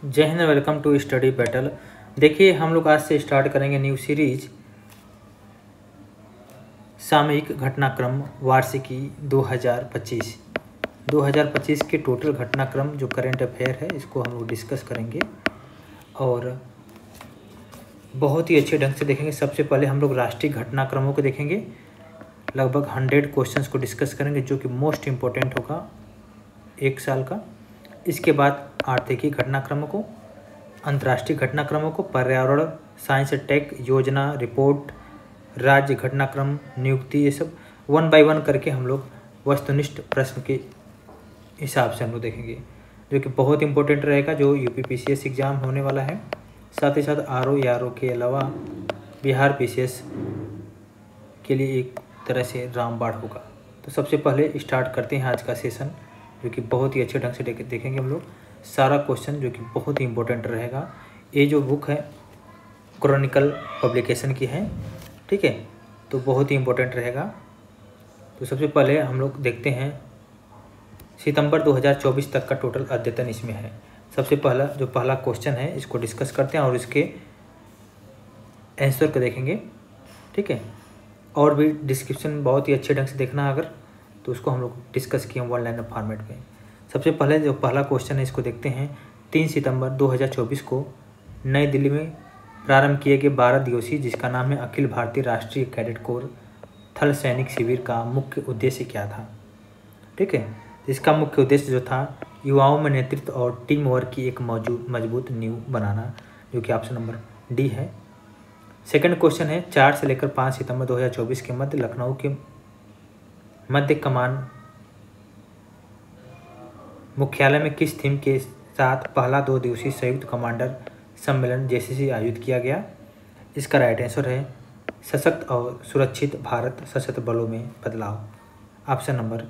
जय हिंद, welcome to study battle. देखिए, हम लोग आज से स्टार्ट करेंगे न्यू सीरीज सामयिक घटनाक्रम वार्षिकी 2025 के टोटल घटनाक्रम जो करंट अफेयर है इसको हम लोग डिस्कस करेंगे और बहुत ही अच्छे ढंग से देखेंगे। सबसे पहले हम लोग राष्ट्रीय घटनाक्रमों को देखेंगे, लगभग 100 क्वेश्चंस को डिस्कस करेंगे जो कि मोस्ट इम्पोर्टेंट होगा एक साल का। इसके बाद आर्थिक घटनाक्रमों को, अंतर्राष्ट्रीय घटनाक्रमों को, पर्यावरण, साइंस टेक, योजना, रिपोर्ट, राज्य घटनाक्रम, नियुक्ति, ये सब 1 बाय 1 करके हम लोग वस्तुनिष्ठ प्रश्न के हिसाब से हम लोग देखेंगे, जो कि बहुत इंपॉर्टेंट रहेगा, जो यूपीपीसीएस एग्ज़ाम होने वाला है। साथ ही साथ आरओ यारो के अलावा बिहार पीसीएस के लिए एक तरह से रामबाण होगा। तो सबसे पहले स्टार्ट करते हैं आज का सेशन, जो कि बहुत ही अच्छे ढंग से देखेंगे हम लोग सारा क्वेश्चन, जो कि बहुत ही इंपॉर्टेंट रहेगा। ये जो बुक है क्रॉनिकल पब्लिकेशन की है, ठीक है, तो बहुत ही इंपॉर्टेंट रहेगा। तो सबसे पहले हम लोग देखते हैं सितंबर 2024 तक का टोटल अद्यतन इसमें है। सबसे पहला क्वेश्चन है इसको डिस्कस करते हैं और इसके आंसर को देखेंगे, ठीक है। और भी डिस्क्रिप्शन बहुत ही अच्छे ढंग से देखना अगर, तो उसको हम लोग डिस्कस किए वन लाइनर फॉर्मेट में। सबसे पहले जो पहला क्वेश्चन है इसको देखते हैं। 3 सितंबर 2024 को नई दिल्ली में प्रारंभ किए गए 12 दिवसीय, जिसका नाम है अखिल भारतीय राष्ट्रीय कैडेट कोर थल सैनिक शिविर का मुख्य उद्देश्य क्या था, ठीक है। इसका मुख्य उद्देश्य जो था युवाओं में नेतृत्व और टीम वर्क की एक मजबूत नींव बनाना, जो कि ऑप्शन नंबर डी है। सेकंड क्वेश्चन है 4 से लेकर 5 सितंबर 2024 के मध्य लखनऊ के मध्य कमान मुख्यालय में किस थीम के साथ पहला 2 दिवसीय संयुक्त कमांडर सम्मेलन जेसीसी आयोजित किया गया। इसका राइट आंसर है सशक्त और सुरक्षित भारत सशस्त्र बलों में बदलाव, ऑप्शन नंबर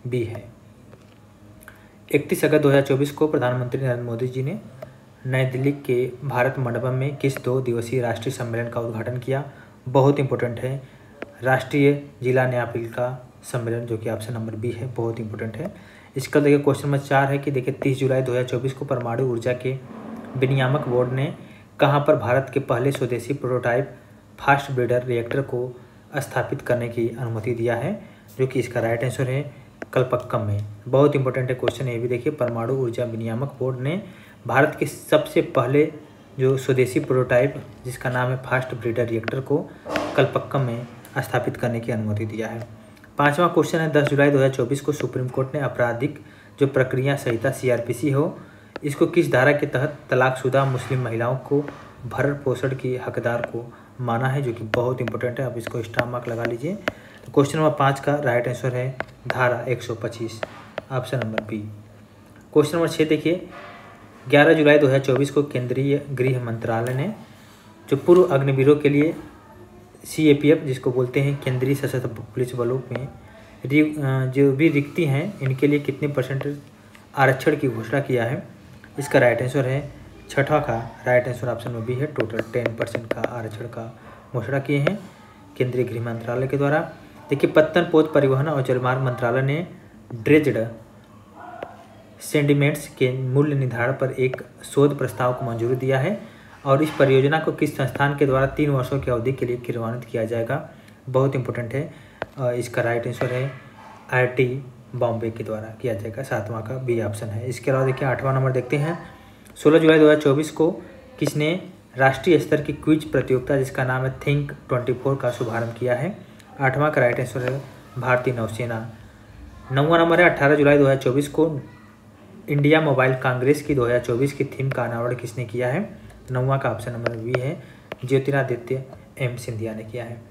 बी है। 31 अगस्त 2024 को प्रधानमंत्री नरेंद्र मोदी जी ने नई दिल्ली के भारत मंडपम में किस 2 दिवसीय राष्ट्रीय सम्मेलन का उद्घाटन किया। बहुत इंपॉर्टेंट है, राष्ट्रीय जिला न्यायपालिका सम्मेलन, जो कि ऑप्शन नंबर बी है, बहुत इंपॉर्टेंट है। इसका देखिए क्वेश्चन नंबर 4 है कि देखिए 30 जुलाई 2024 को परमाणु ऊर्जा के विनियामक बोर्ड ने कहां पर भारत के पहले स्वदेशी प्रोटोटाइप फास्ट ब्रीडर रिएक्टर को स्थापित करने की अनुमति दिया है, जो कि इसका राइट आंसर है कलपक्कम में। बहुत इंपॉर्टेंट है क्वेश्चन ये भी। देखिए परमाणु ऊर्जा विनियामक बोर्ड ने भारत के सबसे पहले जो स्वदेशी प्रोटोटाइप जिसका नाम है फास्ट ब्रीडर रिएक्टर को कलपक्कम में स्थापित करने की अनुमति दिया है। 5वां क्वेश्चन है 10 जुलाई 2024 को सुप्रीम कोर्ट ने आपराधिक जो प्रक्रिया संहिता सीआरपीसी हो, इसको किस धारा के तहत तलाकशुदा मुस्लिम महिलाओं को भरण पोषण की हकदार को माना है, जो कि बहुत इंपॉर्टेंट है। आप इसको स्टार मार्क लगा लीजिए। तो क्वेश्चन नंबर 5 का राइट आंसर है धारा 125, option number B. Question number 6 देखिए 11 जुलाई 2024 को केंद्रीय गृह मंत्रालय ने जो पूर्व अग्निवीरों के लिए सीएपीएफ जिसको बोलते हैं केंद्रीय सशस्त्र पुलिस बलों में जो भी रिक्ति हैं इनके लिए कितने % आरक्षण की घोषणा किया है। इसका राइट आंसर है 6ठा का राइट आंसर ऑप्शन में बी है। टोटल 10% का आरक्षण का घोषणा किए हैं केंद्रीय गृह मंत्रालय के द्वारा। देखिए पत्तन पोत परिवहन और जलमार्ग मंत्रालय ने ड्रेज्ड सेंडिमेंट्स के मूल्य निर्धारण पर एक शोध प्रस्ताव को मंजूरी दिया है और इस परियोजना को किस संस्थान के द्वारा 3 वर्षों की अवधि के लिए क्रियान्वित किया जाएगा। बहुत इंपॉर्टेंट है, इसका राइट आंसर है IIT बॉम्बे के द्वारा किया जाएगा। 7वां का बी ऑप्शन है। इसके अलावा देखिए 8वां नंबर देखते हैं 16 जुलाई 2024 को किसने राष्ट्रीय स्तर की क्विज प्रतियोगिता जिसका नाम है थिंक 24 का शुभारंभ किया है। 8वां का राइट आंसर है भारतीय नौसेना। 9वां नंबर है 18 जुलाई 2024 को इंडिया मोबाइल कांग्रेस की 2024 की थीम का अनावरण किसने किया है। 9वां का ऑप्शन नंबर बी है ज्योतिरादित्य एम सिंधिया ने किया है।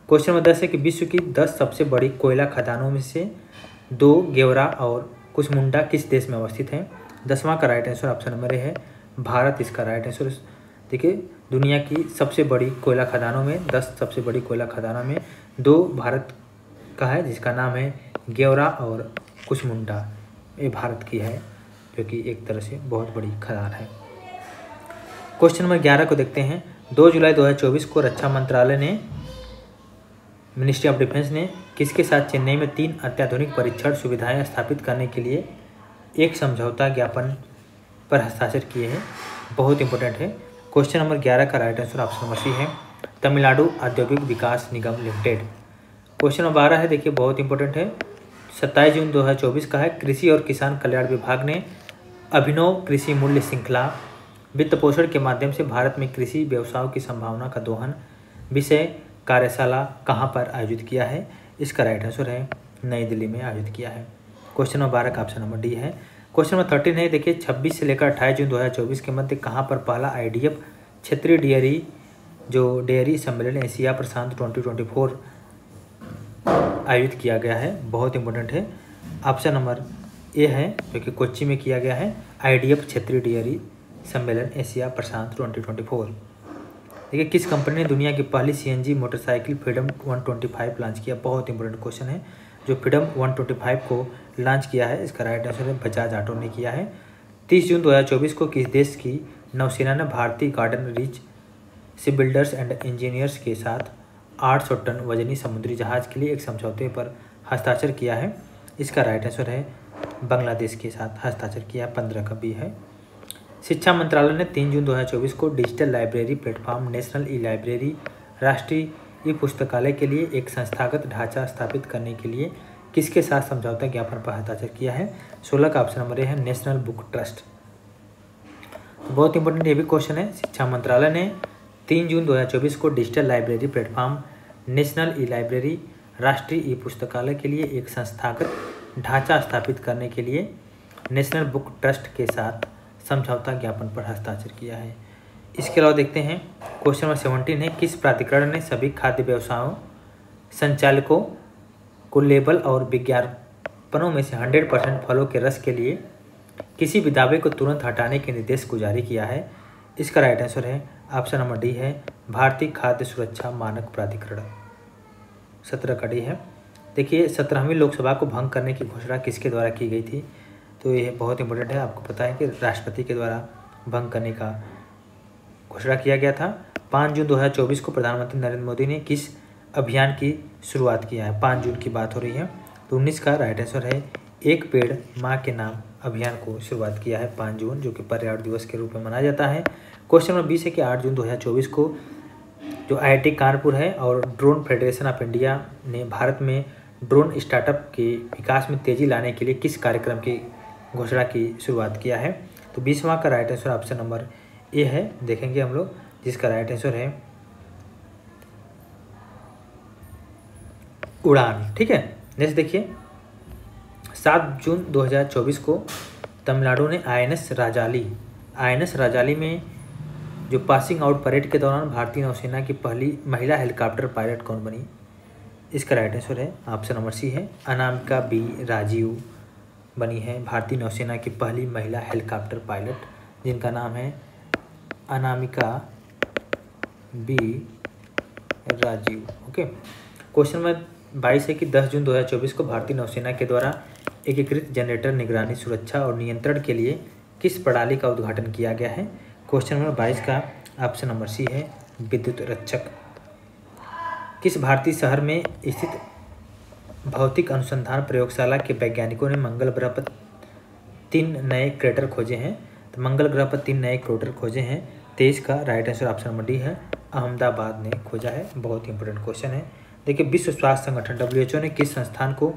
क्वेश्चन नंबर 10 है कि विश्व की 10 सबसे बड़ी कोयला खदानों में से 2 गेवरा और कुसमुंडा किस देश में अवस्थित हैं। 10वां का right answer option number A है भारत, इसका राइट आंसर। देखिए दुनिया की सबसे बड़ी कोयला खदानों में 10 सबसे बड़ी कोयला खदानों में 2 भारत का है जिसका नाम है गेवरा और कुसमुंडा, ये भारत की है, जो कि एक तरह से बहुत बड़ी खदान है। क्वेश्चन नंबर 11 को देखते हैं 2 जुलाई 2024 को रक्षा मंत्रालय ने मिनिस्ट्री ऑफ डिफेंस ने किसके साथ चेन्नई में 3 अत्याधुनिक परीक्षण सुविधाएं स्थापित करने के लिए एक समझौता ज्ञापन पर हस्ताक्षर किए हैं, बहुत इंपॉर्टेंट है। क्वेश्चन नंबर 11 का right answer option number C है, तमिलनाडु औद्योगिक विकास निगम लिमिटेड। क्वेश्चन नंबर 12 है, देखिए बहुत इंपॉर्टेंट है, 27 जून 2024 का है। कृषि और किसान कल्याण विभाग ने अभिनव कृषि मूल्य श्रृंखला वित्त पोषण के माध्यम से भारत में कृषि व्यवसायों की संभावना का दोहन विषय कार्यशाला कहाँ पर आयोजित किया है? इसका राइट आंसर है नई दिल्ली में आयोजित किया है। क्वेश्चन नंबर 12 का ऑप्शन नंबर डी है। क्वेश्चन नंबर 13 है, देखिए 26 से लेकर 28 जून 2024 के मध्य कहाँ पर पहला IDF क्षेत्रीय डेयरी सम्मेलन एशिया प्रशांत 2024 आयोजित किया गया है? बहुत इंपॉर्टेंट है, ऑप्शन नंबर ए है, जो कि कोच्चि में किया गया है, IDF क्षेत्रीय डेयरी सम्मेलन एशिया प्रशांत 2024। देखिए किस कंपनी ने दुनिया की पहली CNG मोटरसाइकिल फ्रीडम 125 लॉन्च किया? बहुत इंपॉर्टेंट क्वेश्चन है, जो फ्रीडम 125 को लॉन्च किया है, इसका राइट आंसर है बजाज ऑटो ने किया है। 30 जून 2024 को किस देश की नौसेना ने भारतीय garden reach ship builders and engineers के साथ 800 टन वजनी समुद्री जहाज के लिए एक समझौते पर हस्ताक्षर किया है? इसका राइट आंसर है बांग्लादेश के साथ हस्ताक्षर किया, 15 का बी है। शिक्षा मंत्रालय ने 3 जून 2024 को digital library platform national e-library राष्ट्रीय ई-पुस्तकालय के लिए एक संस्थागत ढांचा स्थापित करने के लिए किसके साथ समझौता ज्ञापन पर हस्ताक्षर किया है? 16 का ऑप्शन नंबर ए है, नेशनल बुक ट्रस्ट। तो बहुत इंपॉर्टेंट ये भी क्वेश्चन है। शिक्षा मंत्रालय ने 3 जून 2024 को digital library platform national e-library राष्ट्रीय ई-पुस्तकालय के लिए एक संस्थागत ढांचा स्थापित करने के लिए नेशनल बुक ट्रस्ट के साथ समझौता ज्ञापन पर हस्ताक्षर किया है। इसके अलावा देखते हैं क्वेश्चन नंबर 17 है, किस प्राधिकरण ने सभी खाद्य व्यवसायों संचालकों को लेबल और विज्ञापनों में से 100% फलों के रस के लिए किसी भी दावे को तुरंत हटाने के निर्देश को जारी किया है? इसका राइट आंसर है ऑप्शन नंबर डी है, भारतीय खाद्य सुरक्षा मानक प्राधिकरण। 17 का डी है। देखिए 17वीं लोकसभा को भंग करने की घोषणा किसके द्वारा की गई थी? तो ये बहुत इंपॉर्टेंट है, आपको पता है कि राष्ट्रपति के द्वारा भंग करने का घोषणा किया गया था। 5 जून 2024 को प्रधानमंत्री नरेंद्र मोदी ने किस अभियान की शुरुआत किया है? 5 जून की बात हो रही है, तो 19 का राइट आंसर है, एक पेड़ माँ के नाम अभियान को शुरुआत किया है 5 जून, जो कि पर्यावरण दिवस के रूप में मनाया जाता है। क्वेश्चन नंबर 20 है कि 8 जून 2024 को जो IIT कानपुर है और ड्रोन फेडरेशन ऑफ इंडिया ने भारत में ड्रोन स्टार्टअप के विकास में तेजी लाने के लिए किस कार्यक्रम की घोषणा की शुरुआत किया है? तो 20वां का right answer option number A है, देखेंगे हम लोग, जिसका राइट आंसर है उड़ान। ठीक है, नेक्स्ट देखिए 7 जून 2024 को तमिलनाडु ने INS राजाली में जो पासिंग आउट परेड के दौरान भारतीय नौसेना की पहली महिला हेलीकॉप्टर पायलट कौन बनी? इसका राइट आंसर है ऑप्शन नंबर सी है, अनामिका बी राजीव बनी है भारतीय नौसेना की पहली महिला हेलीकॉप्टर पायलट, जिनका नाम है Anamika B Rajeev. Okay, question number 22 है कि 10 जून 2024 को भारतीय नौसेना के द्वारा एकीकृत जनरेटर निगरानी सुरक्षा और नियंत्रण के लिए किस प्रणाली का उद्घाटन किया गया है? क्वेश्चन नंबर 22 का ऑप्शन नंबर सी है, विद्युत रक्षक। किस भारतीय शहर में स्थित भौतिक अनुसंधान प्रयोगशाला के वैज्ञानिकों ने मंगल ग्रह पर 3 नए क्रेटर खोजे हैं? तो मंगल ग्रह पर 3 नए क्रेटर खोजे हैं। 23 का right answer option number D है, अहमदाबाद ने खोजा है। बहुत इंपॉर्टेंट क्वेश्चन है। देखिए विश्व स्वास्थ्य संगठन WHO ने किस संस्थान को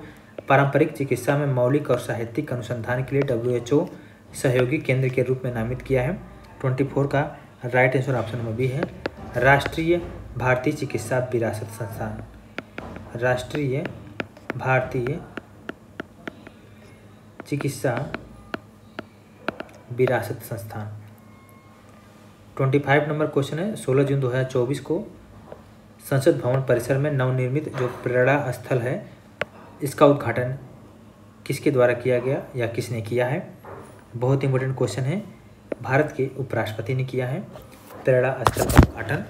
पारंपरिक चिकित्सा में मौलिक और साहित्यिक अनुसंधान के लिए WHO सहयोगी केंद्र के रूप में नामित किया है? 24 का right answer option number B है, राष्ट्रीय भारतीय चिकित्सा विरासत संस्थान। राष्ट्रीय भारतीय चिकित्सा विरासत संस्थान। 25 नंबर क्वेश्चन है, 16 जून 2024 को संसद भवन परिसर में नवनिर्मित जो प्रेरणा स्थल है, इसका उद्घाटन किसके द्वारा किया गया या किसने किया है? बहुत इंपॉर्टेंट क्वेश्चन है, भारत के उपराष्ट्रपति ने किया है। प्रेरणा स्थल का उद्घाटन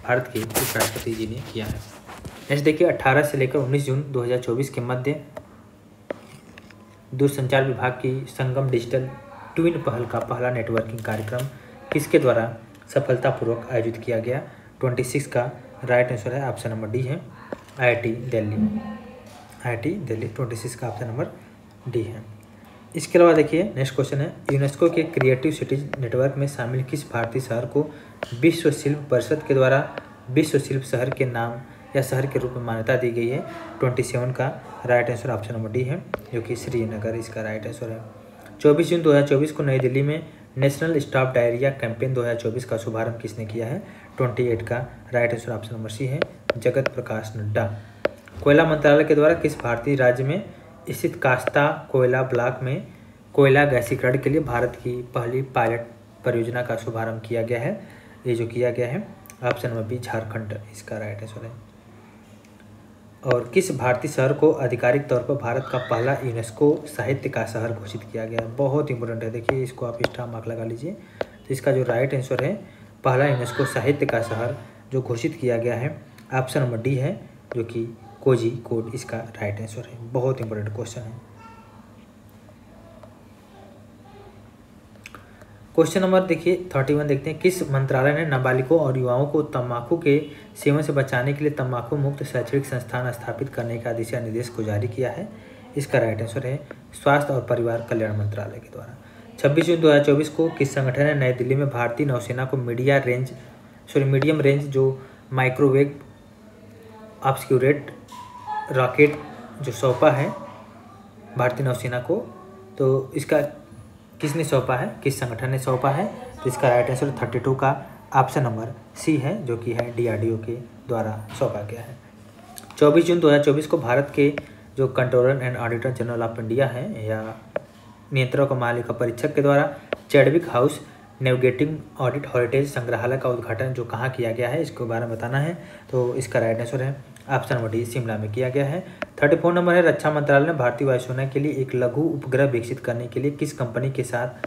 भारत के उपराष्ट्रपति जी ने किया है। नेक्स्ट देखिए 18 से लेकर 19 जून 2024 के मध्य दूरसंचार विभाग की संगम डिजिटल ट्विन पहल का पहला नेटवर्किंग कार्यक्रम किसके द्वारा सफलतापूर्वक आयोजित किया गया? 26 का राइट आंसर है ऑप्शन नंबर डी है, IIT दिल्ली। 26 का ऑप्शन नंबर डी है। इसके अलावा देखिए नेक्स्ट क्वेश्चन है, यूनेस्को के क्रिएटिव सिटीज नेटवर्क में शामिल किस भारतीय शहर को विश्व शिल्प परिषद के द्वारा विश्व शिल्प शहर के नाम या शहर के रूप में मान्यता दी गई है? 27 का right answer option number D है, जो कि श्रीनगर इसका राइट आंसर है। 24 जून 2024 को नई दिल्ली में नेशनल स्टॉप डायरिया कैंपेन 2024 का शुभारंभ किसने किया है? 28 का right answer option number C है, जगत प्रकाश नड्डा। कोयला मंत्रालय के द्वारा किस भारतीय राज्य में स्थित कास्ता कोयला ब्लॉक में कोयला गैसीकरण के लिए भारत की पहली पायलट परियोजना का शुभारंभ किया गया है? ये जो किया गया है ऑप्शन नंबर बी झारखंड इसका राइट आंसर है। और किस भारतीय शहर को आधिकारिक तौर पर भारत का पहला यूनेस्को साहित्य का शहर घोषित किया गया? बहुत इंपॉर्टेंट है, देखिए इसको आप स्टार मार्क लगा लीजिए। तो इसका जो राइट आंसर है, पहला यूनेस्को साहित्य का शहर जो घोषित किया गया है ऑप्शन नंबर डी है, जो कि कोझिकोड इसका राइट आंसर है। बहुत इंपॉर्टेंट क्वेश्चन है। क्वेश्चन नंबर देखिए 31 देखते हैं, किस मंत्रालय ने नाबालिगों और युवाओं को तंबाकू के सेवन से बचाने के लिए तंबाकू मुक्त शैक्षणिक संस्थान स्थापित करने का दिशा निर्देश को जारी किया है? इसका राइट आंसर है स्वास्थ्य और परिवार कल्याण मंत्रालय के द्वारा। 26 जून 2024 को किस संगठन ने नई दिल्ली में भारतीय नौसेना को मीडियम रेंज जो माइक्रोवेव ऑब्स्क्यूरेट रॉकेट जो सौंपा है भारतीय नौसेना को? तो इसका किसने सौंपा है, किस संगठन ने सौंपा है? तो इसका राइट आंसर 32 का ऑप्शन नंबर सी है, जो कि है DRDO के द्वारा सौंपा गया है। 24 जून 2024 को भारत के जो controller and auditor general of India है या नियंत्रक और महालेखा परीक्षक के द्वारा Chadwick house navigating audit heritage संग्रहालय का उद्घाटन जो कहाँ किया गया है, इसके बारे में बताना है। तो इसका राइट आंसर है ऑप्शन नंबर डी शिमला में किया गया है। 34 नंबर है, रक्षा मंत्रालय ने भारतीय वायुसेना के लिए एक लघु उपग्रह विकसित करने के लिए किस कंपनी के साथ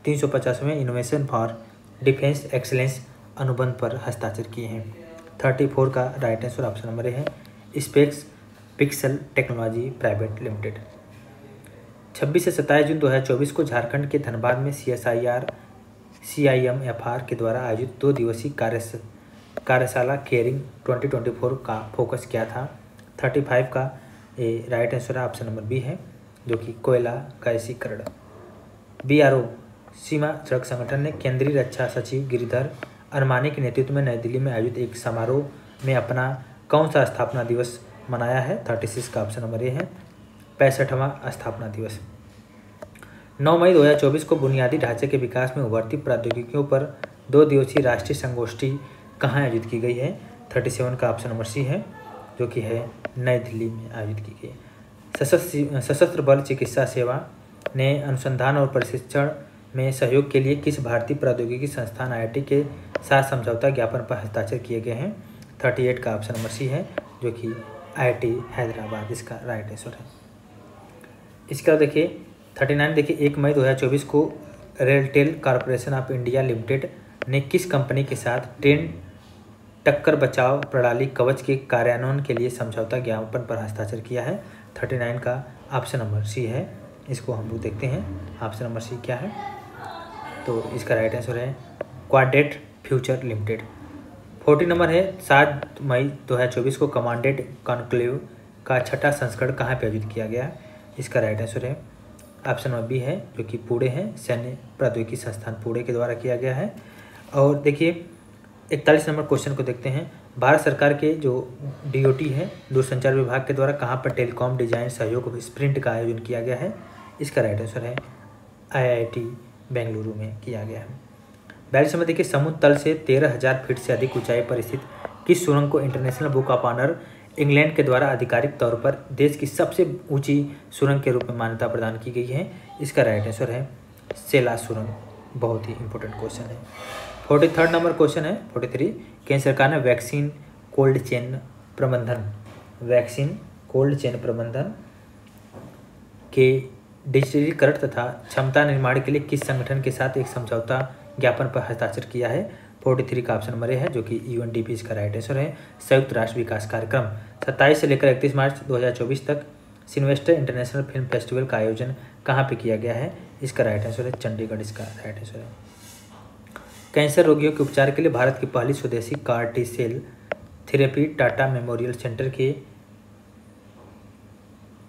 350वें इनोवेशन फॉर डिफेंस एक्सीलेंस अनुबंध पर हस्ताक्षर किए हैं? 34 का right answer option number A है, space pixel technology private limited. 26 से 27 जून 2024 को झारखंड के धनबाद में CIMFR के द्वारा आयोजित 2 दिवसीय कार्यशाला केयरिंग 2024 का फोकस क्या था? 35 का ये right answer option number B है, जो कि कोयला गैसीकरण। BRO सीमा सड़क संगठन ने केंद्रीय रक्षा सचिव गिरिधर अरमानी के नेतृत्व में नई दिल्ली में आयोजित एक समारोह में अपना कौन सा स्थापना दिवस मनाया है? 36 का ऑप्शन नंबर ए है, 65वां स्थापना दिवस। 9 मई 2024 को बुनियादी ढांचे के विकास में उभरती प्रौद्योगिकियों पर 2 दिवसीय राष्ट्रीय संगोष्ठी कहाँ आयोजित की गई है? 37 का ऑप्शन नंबर सी है, जो कि है नई दिल्ली में आयोजित की गई। सशस्त्र बल चिकित्सा सेवा ने अनुसंधान और प्रशिक्षण में सहयोग के लिए किस भारतीय प्रौद्योगिकी संस्थान IIT के साथ समझौता ज्ञापन पर हस्ताक्षर किए गए हैं? 38 का ऑप्शन नंबर सी है, जो कि IIT हैदराबाद इसका राइट आंसर है। इसके बाद देखिए 39 देखिए 1 मई 2024 को RailTel corporation of India limited ने किस कंपनी के साथ ट्रेन टक्कर बचाव प्रणाली कवच के कार्यान्वयन के लिए समझौता ज्ञापन पर हस्ताक्षर किया है? 39 का ऑप्शन नंबर सी है। इसको हम लोग देखते हैं ऑप्शन नंबर सी क्या है। तो इसका राइट आंसर है क्वाड्रेट फ्यूचर लिमिटेड। 40 नंबर है, 7 मई 2024 को कमांडेड कॉन्क्लेव का 6ठा संस्करण कहाँ पे आयोजित किया गया? इसका राइट आंसर है ऑप्शन नंबर बी है, जो कि पुणे है, सैन्य प्रौद्योगिकी संस्थान पुणे के द्वारा किया गया है। और देखिए 41 नंबर क्वेश्चन को देखते हैं, भारत सरकार के जो DOT है दूरसंचार विभाग के द्वारा कहाँ पर टेलीकॉम डिजाइन सहयोग स्प्रिंट का आयोजन किया गया है? इसका राइट आंसर है IIT बेंगलुरु में किया गया है। 42 नंबर देखिए, समुद्र तल से 13,000 फीट से अधिक ऊंचाई पर स्थित किस सुरंग को international book of honour England के द्वारा आधिकारिक तौर पर देश की सबसे ऊंची सुरंग के रूप में मान्यता प्रदान की गई है? इसका राइट आंसर है सेला सुरंग। बहुत ही इंपॉर्टेंट क्वेश्चन है। 43 नंबर क्वेश्चन है 43, केंद्र सरकार ने वैक्सीन कोल्ड चेन प्रबंधन के डिजिटलीकरण तथा क्षमता निर्माण के लिए किस संगठन के साथ एक समझौता ज्ञापन पर हस्ताक्षर किया है? 43 का ऑप्शन नंबर ए है, जो कि UNDP इसका राइट आंसर है, संयुक्त राष्ट्र विकास कार्यक्रम। 27 से लेकर 31 मार्च 2024 तक सिल्वेस्टर इंटरनेशनल फिल्म फेस्टिवल का आयोजन कहाँ पे किया गया है? इसका राइट आंसर है चंडीगढ़ इसका राइट आंसर है। कैंसर रोगियों के उपचार के लिए भारत की पहली स्वदेशी CAR T cell therapy Tata memorial centre के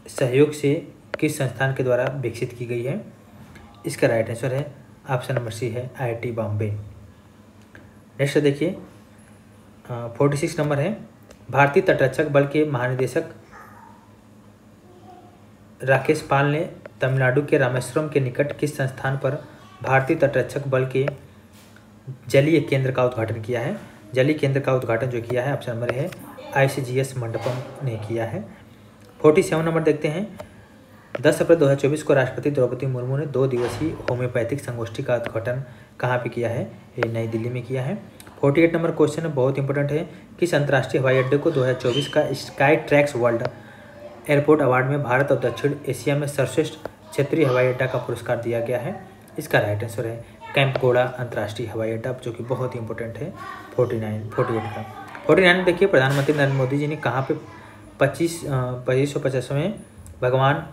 सहयोग से किस संस्थान के द्वारा विकसित की गई है? इसका राइट आंसर है ऑप्शन नंबर सी है IIT बॉम्बे। नेक्स्ट देखिए 46 नंबर है, भारतीय तटरक्षक बल के महानिदेशक राकेश पाल ने तमिलनाडु के रामेश्वरम के निकट किस संस्थान पर भारतीय तटरक्षक बल के जलीय केंद्र का उद्घाटन किया है? जलीय केंद्र का उद्घाटन जो किया है ऑप्शन नंबर है ICGS मंडपम ने किया है। 47 नंबर देखते हैं, 10 अप्रैल 2024 को राष्ट्रपति द्रौपदी मुर्मू ने 2 दिवसीय होम्योपैथिक संगोष्ठी का उद्घाटन कहाँ पे किया है? ये नई दिल्ली में किया है। 48 नंबर क्वेश्चन बहुत इंपॉर्टेंट है, किस अंतर्राष्ट्रीय हवाई अड्डे को 2024 का sky tracks world airport award में भारत और दक्षिण एशिया में सर्वश्रेष्ठ क्षेत्रीय हवाई अड्डा का पुरस्कार दिया गया है? इसका राइट आंसर है कैंपगोड़ा अंतर्राष्ट्रीय हवाई अड्डा, जो कि बहुत ही इंपॉर्टेंट है 48 का। 49 देखिए, प्रधानमंत्री नरेंद्र मोदी जी ने कहाँ पे 2550वें भगवान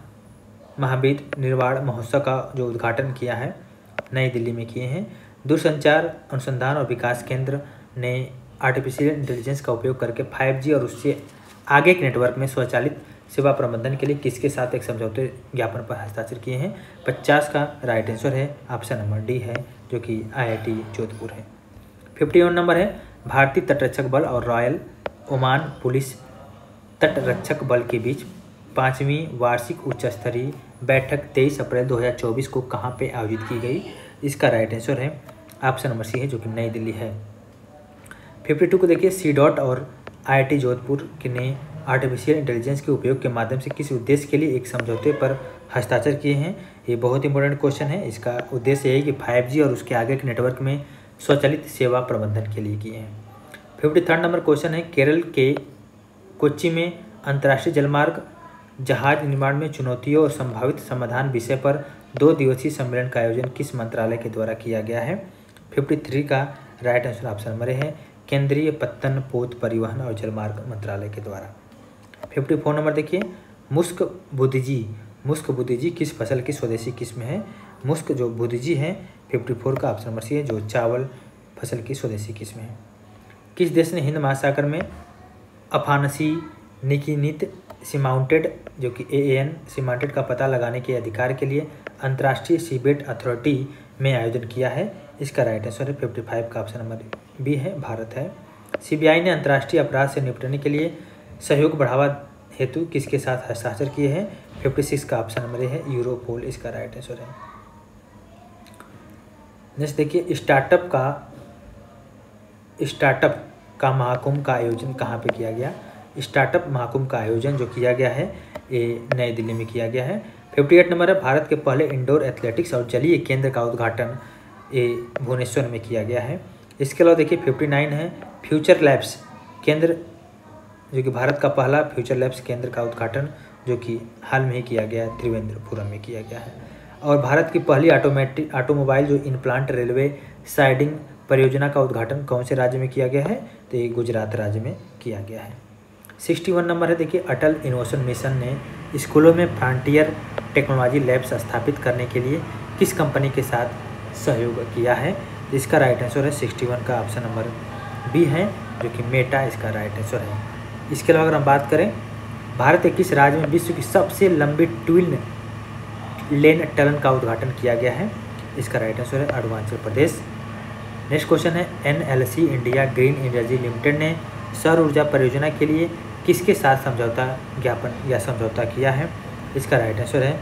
महावीर निर्वाण महोत्सव का जो उद्घाटन किया है नई दिल्ली में किए हैं। दूरसंचार अनुसंधान और विकास केंद्र ने आर्टिफिशियल इंटेलिजेंस का उपयोग करके 5G और उससे आगे के नेटवर्क में स्वचालित सेवा प्रबंधन के लिए किसके साथ एक समझौते ज्ञापन पर हस्ताक्षर किए हैं? 50 का राइट आंसर है ऑप्शन नंबर डी है, जो कि IIT जोधपुर है। 51 नंबर है, भारतीय तटरक्षक बल और रॉयल ओमान पुलिस तटरक्षक बल के बीच 5वीं वार्षिक उच्च स्तरीय बैठक 23 अप्रैल 2024 को कहाँ पे आयोजित की गई? इसका राइट आंसर है ऑप्शन नंबर सी है, जो कि नई दिल्ली है। 52 को देखिए, CDOT और IIT जोधपुर ने आर्टिफिशियल इंटेलिजेंस के उपयोग के माध्यम से किस उद्देश्य के लिए एक समझौते पर हस्ताक्षर किए हैं? ये बहुत इंपॉर्टेंट क्वेश्चन है। इसका उद्देश्य यही कि 5G और उसके आगे के नेटवर्क में स्वचालित सेवा प्रबंधन के लिए किए हैं। 53 नंबर क्वेश्चन है, केरल के कोच्चि में अंतर्राष्ट्रीय जलमार्ग जहाज निर्माण में चुनौतियों और संभावित समाधान विषय पर 2 दिवसीय सम्मेलन का आयोजन किस मंत्रालय के द्वारा किया गया है? 53 का राइट आंसर ऑप्शन नंबर है केंद्रीय पत्तन पोत परिवहन और जलमार्ग मंत्रालय के द्वारा। 54 नंबर देखिए, मुस्क बुधिजी किस फसल की स्वदेशी किस्म है? मुस्क जो बुधिजी है 54 का ऑप्शन नंबर सी है, जो चावल फसल की स्वदेशी किस्म है। किस देश ने हिंद महासागर में अफानसी निकिनित सीमाउंटेड जो कि AAN सीमाउंटेड का पता लगाने के अधिकार के लिए अंतर्राष्ट्रीय सीबेट अथॉरिटी में आयोजन किया है? इसका राइट आंसर है 55 का ऑप्शन नंबर बी है, भारत है। CBI ने अंतर्राष्ट्रीय अपराध से निपटने के लिए सहयोग बढ़ावा हेतु किसके साथ हस्ताक्षर किए हैं? 56 का ऑप्शन नंबर है, यूरोपोल इसका राइट आंसर है। नेक्स्ट देखिए, स्टार्टअप का महाकुंभ का आयोजन कहाँ पे किया गया? स्टार्टअप महाकुंभ का आयोजन जो किया गया है ये नई दिल्ली में किया गया है। 58 नंबर है, भारत के पहले इंडोर एथलेटिक्स और जलीय केंद्र का उद्घाटन ये भुवनेश्वर में किया गया है। इसके अलावा देखिए 59 है, फ्यूचर लैब्स केंद्र जो कि भारत का पहला फ्यूचर लैब्स केंद्र का उद्घाटन जो कि हाल में ही किया गया है, त्रिवेंद्रपुरम में किया गया है। और भारत की पहली ऑटोमोबाइल जो इनप्लांट रेलवे साइडिंग परियोजना का उद्घाटन कौन से राज्य में किया गया है? तो ये गुजरात राज्य में किया गया है। 61 नंबर है, देखिए अटल इनोवेशन मिशन ने स्कूलों में फ्रंटियर टेक्नोलॉजी लैब्स स्थापित करने के लिए किस कंपनी के साथ सहयोग किया है? इसका राइट आंसर है 61 का ऑप्शन नंबर बी है, जो कि मेटा इसका राइट आंसर है। इसके अलावा अगर हम बात करें, भारत के किस राज्य में विश्व की सबसे लंबी ट्विन लेन टनल का उद्घाटन किया गया है? इसका राइट आंसर है अरुणाचल प्रदेश। नेक्स्ट क्वेश्चन है, NLC India green energy limited ने सौर ऊर्जा परियोजना के लिए किसके साथ समझौता ज्ञापन या समझौता किया है? इसका राइट आंसर है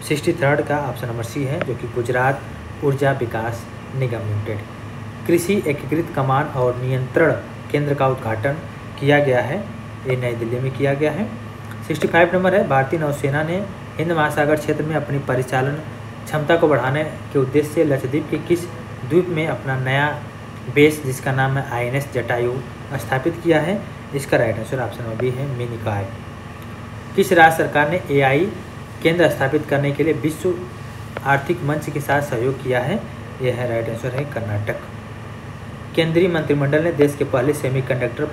63 का ऑप्शन नंबर सी है, जो कि गुजरात ऊर्जा विकास निगम लिमिटेड। कृषि एकीकृत कमान और नियंत्रण केंद्र का उद्घाटन किया गया है, ये नई दिल्ली में किया गया है। 65 नंबर है, भारतीय नौसेना ने हिंद महासागर क्षेत्र में अपनी परिचालन क्षमता को बढ़ाने के उद्देश्य से लक्षद्वीप के किस द्वीप में अपना नया बेस जिसका नाम है INS जटायु स्थापित किया है? इसका right answer option number B है, मिनिकॉय। किस राज्य सरकार ने AI केंद्र स्थापित करने के लिए विश्व आर्थिक मंच के साथ सहयोग किया है? यह है राइट आंसर है कर्नाटक। केंद्रीय मंत्रिमंडल ने देश के पहले सेमीकंडक्टर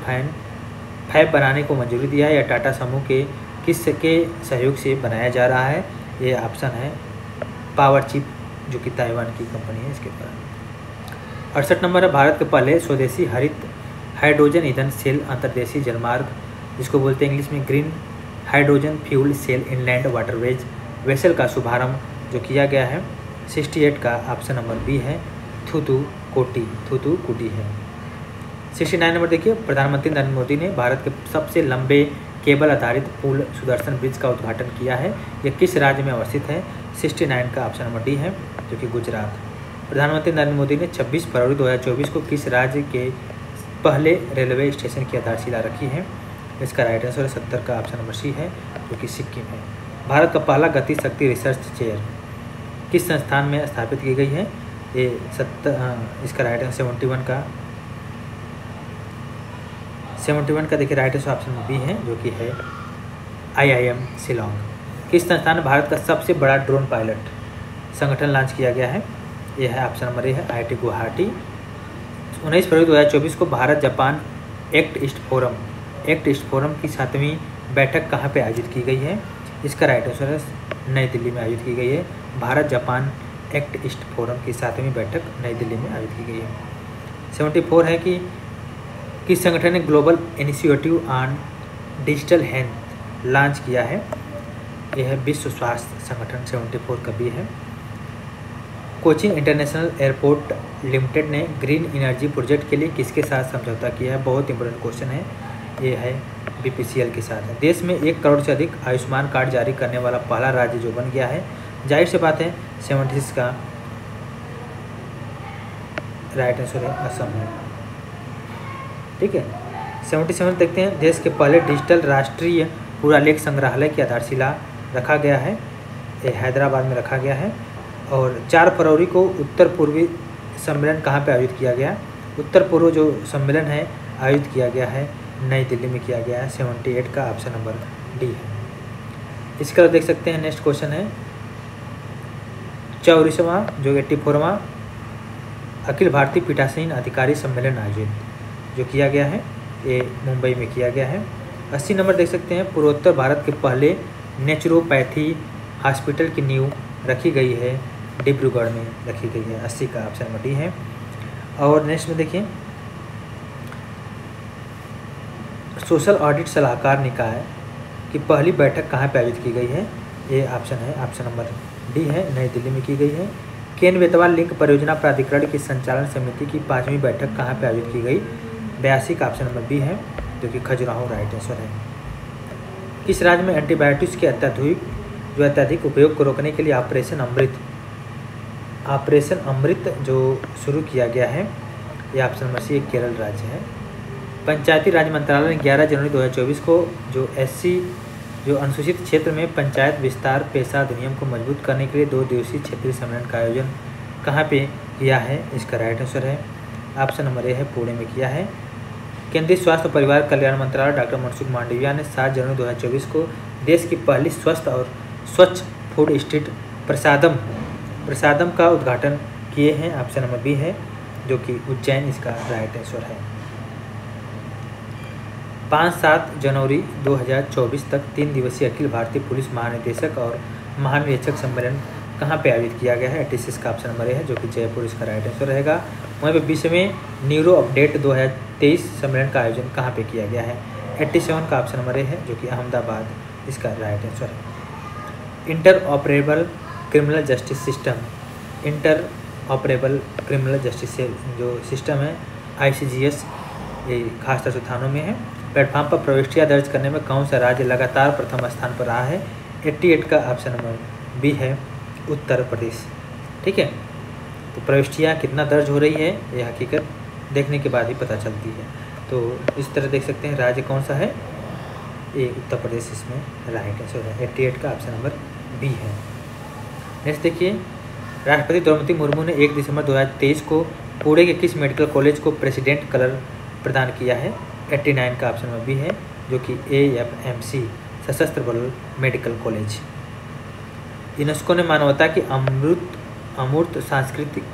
फैब बनाने को मंजूरी दिया है, या टाटा समूह के किसके सहयोग से बनाया जा रहा है? ये ऑप्शन है पावर चिप जो कि ताइवान की कंपनी है इसके द्वारा। 68 नंबर है, भारत के पहले स्वदेशी हरित हाइड्रोजन ईंधन सेल अंतर्देशीय जलमार्ग जिसको बोलते हैं इंग्लिश में green hydrogen fuel cell inland waterways vessel का शुभारंभ जो किया गया है। 68 का ऑप्शन नंबर बी है थूथुकुडी है। 69 नंबर देखिए, प्रधानमंत्री नरेंद्र मोदी ने भारत के सबसे लंबे केबल आधारित पुल सुदर्शन ब्रिज का उद्घाटन किया है। यह किस राज्य में अवस्थित है? 69 का ऑप्शन नंबर डी है, जो कि गुजरात। प्रधानमंत्री नरेंद्र मोदी ने 26 फरवरी 2024 को किस राज्य के पहले रेलवे स्टेशन की आधारशिला रखी है? इसका राइट आंसर 70 का ऑप्शन नंबर सी है, जो कि सिक्किम है। भारत का पहला गति शक्ति रिसर्च चेयर किस संस्थान में स्थापित की गई है? ये इसका राइट आंसर 71 का देखिए राइट आंसर ऑप्शन बी है, जो कि है IIM शिलोंग। किस संस्थान में भारत का सबसे बड़ा ड्रोन पायलट संगठन लॉन्च किया गया है? यह है ऑप्शन नंबर ए है IIT गुवाहाटी। 19 फरवरी 2024 को Bharat Japan act east forum की 7वीं बैठक कहाँ पे आयोजित की गई है? इसका राइट आंसर है नई दिल्ली में आयोजित की गई है। Bharat Japan act east forum की 7वीं बैठक नई दिल्ली में आयोजित की गई है। 74 है कि किस संगठन ने global initiative on digital health launch किया है? यह है विश्व स्वास्थ्य संगठन। 74 का बी है। कोचिन इंटरनेशनल एयरपोर्ट लिमिटेड ने ग्रीन एनर्जी प्रोजेक्ट के लिए किसके साथ समझौता किया है? बहुत इंपॉर्टेंट क्वेश्चन है, ये है BPCL के साथ है। देश में 1 करोड़ से अधिक आयुष्मान कार्ड जारी करने वाला पहला राज्य जो बन गया है, जाहिर सी बात है 76 का राइट आंसर है असम है। ठीक है, 77 देखते हैं। देश के पहले डिजिटल राष्ट्रीय पुरालेख संग्रहालय की आधारशिला रखा गया है, ये हैदराबाद में रखा गया है। और 4 फरवरी को उत्तर पूर्वी सम्मेलन कहाँ पे आयोजित किया गया? उत्तर पूर्व जो सम्मेलन है आयोजित किया गया है नई दिल्ली में किया गया है। 78 का ऑप्शन नंबर डी है। इसका देख सकते हैं नेक्स्ट क्वेश्चन है 44वां जो 84वां अखिल भारतीय पीठासीन अधिकारी सम्मेलन आयोजित जो किया गया है, ये मुंबई में किया गया है। 80 नंबर देख सकते हैं पूर्वोत्तर भारत के पहले नेचुरोपैथी हॉस्पिटल की नींव रखी गई है, डिब्रूगढ़ में रखी गई है। 80 का ऑप्शन नंबर डी है। और नेक्स्ट में देखिए सोशल ऑडिट सलाहकार निकाय की पहली बैठक कहाँ पे आयोजित की गई है? ये ऑप्शन है, ऑप्शन नंबर डी है, नई दिल्ली में की गई है। केन बेतवा लिंक परियोजना प्राधिकरण की संचालन समिति की 5वीं बैठक कहाँ पे आयोजित की गई? 82 का ऑप्शन नंबर बी है, जो कि खजुराहो राइट आंसर है। किस राज्य में एंटीबायोटिक्स के अत्यधिक उपयोग को रोकने के लिए ऑपरेशन अमृत जो शुरू किया गया है? यह ऑप्शन नंबर सी केरल राज्य है। पंचायती राज मंत्रालय ने 11 जनवरी 2024 को जो SC जो अनुसूचित क्षेत्र में पंचायत विस्तार पेशा अधिनियम को मजबूत करने के लिए 2 दिवसीय क्षेत्रीय सम्मेलन का आयोजन कहाँ पे किया है? इसका राइट आंसर है ऑप्शन नंबर ए है, पुणे में किया है। केंद्रीय स्वास्थ्य और परिवार कल्याण मंत्रालय डॉक्टर मनसुख मांडविया ने 7 जनवरी 2024 को देश की पहली स्वस्थ और स्वच्छ फूड स्ट्रीट प्रसादम का उद्घाटन किए हैं। ऑप्शन नंबर बी है, जो कि उज्जैन इसका राइट आंसर है। 5-7 जनवरी 2024 तक 3 दिवसीय अखिल भारतीय पुलिस महानिदेशक और महानिरीक्षक सम्मेलन कहाँ पे आयोजित किया गया है? 86 का ऑप्शन नंबर है, जो कि जयपुर इसका राइट आंसर रहेगा। वहीं पे 20वें न्यूरो अपडेट 2023 सम्मेलन का आयोजन कहाँ पे किया गया है? 87 का ऑप्शन नंबर है, जो कि अहमदाबाद इसका राइट आंसर है। Inter operable criminal justice system जो सिस्टम है ICGS, ये खासतौर से थानों में है। प्लेटफॉर्म पर प्रविष्टियाँ दर्ज करने में कौन सा राज्य लगातार प्रथम स्थान पर रहा है? 88 का ऑप्शन नंबर बी है, उत्तर प्रदेश। ठीक है, तो प्रविष्टियाँ कितना दर्ज हो रही है ये हकीकत देखने के बाद ही पता चलती है। तो इस तरह देख सकते हैं राज्य कौन सा है, ये उत्तर प्रदेश इसमें राइट आंसर है। 88 का ऑप्शन नंबर बी है। नेक्स्ट देखिए, राष्ट्रपति द्रौपदी मुर्मू ने 1 दिसंबर 2023 को पुणे के किस मेडिकल कॉलेज को प्रेसिडेंट कलर प्रदान किया है? 89 का ऑप्शन नंबर बी है, जो कि AFMC सशस्त्र बल मेडिकल कॉलेज। यूनेस्को ने मानवता की अमूर्त सांस्कृतिक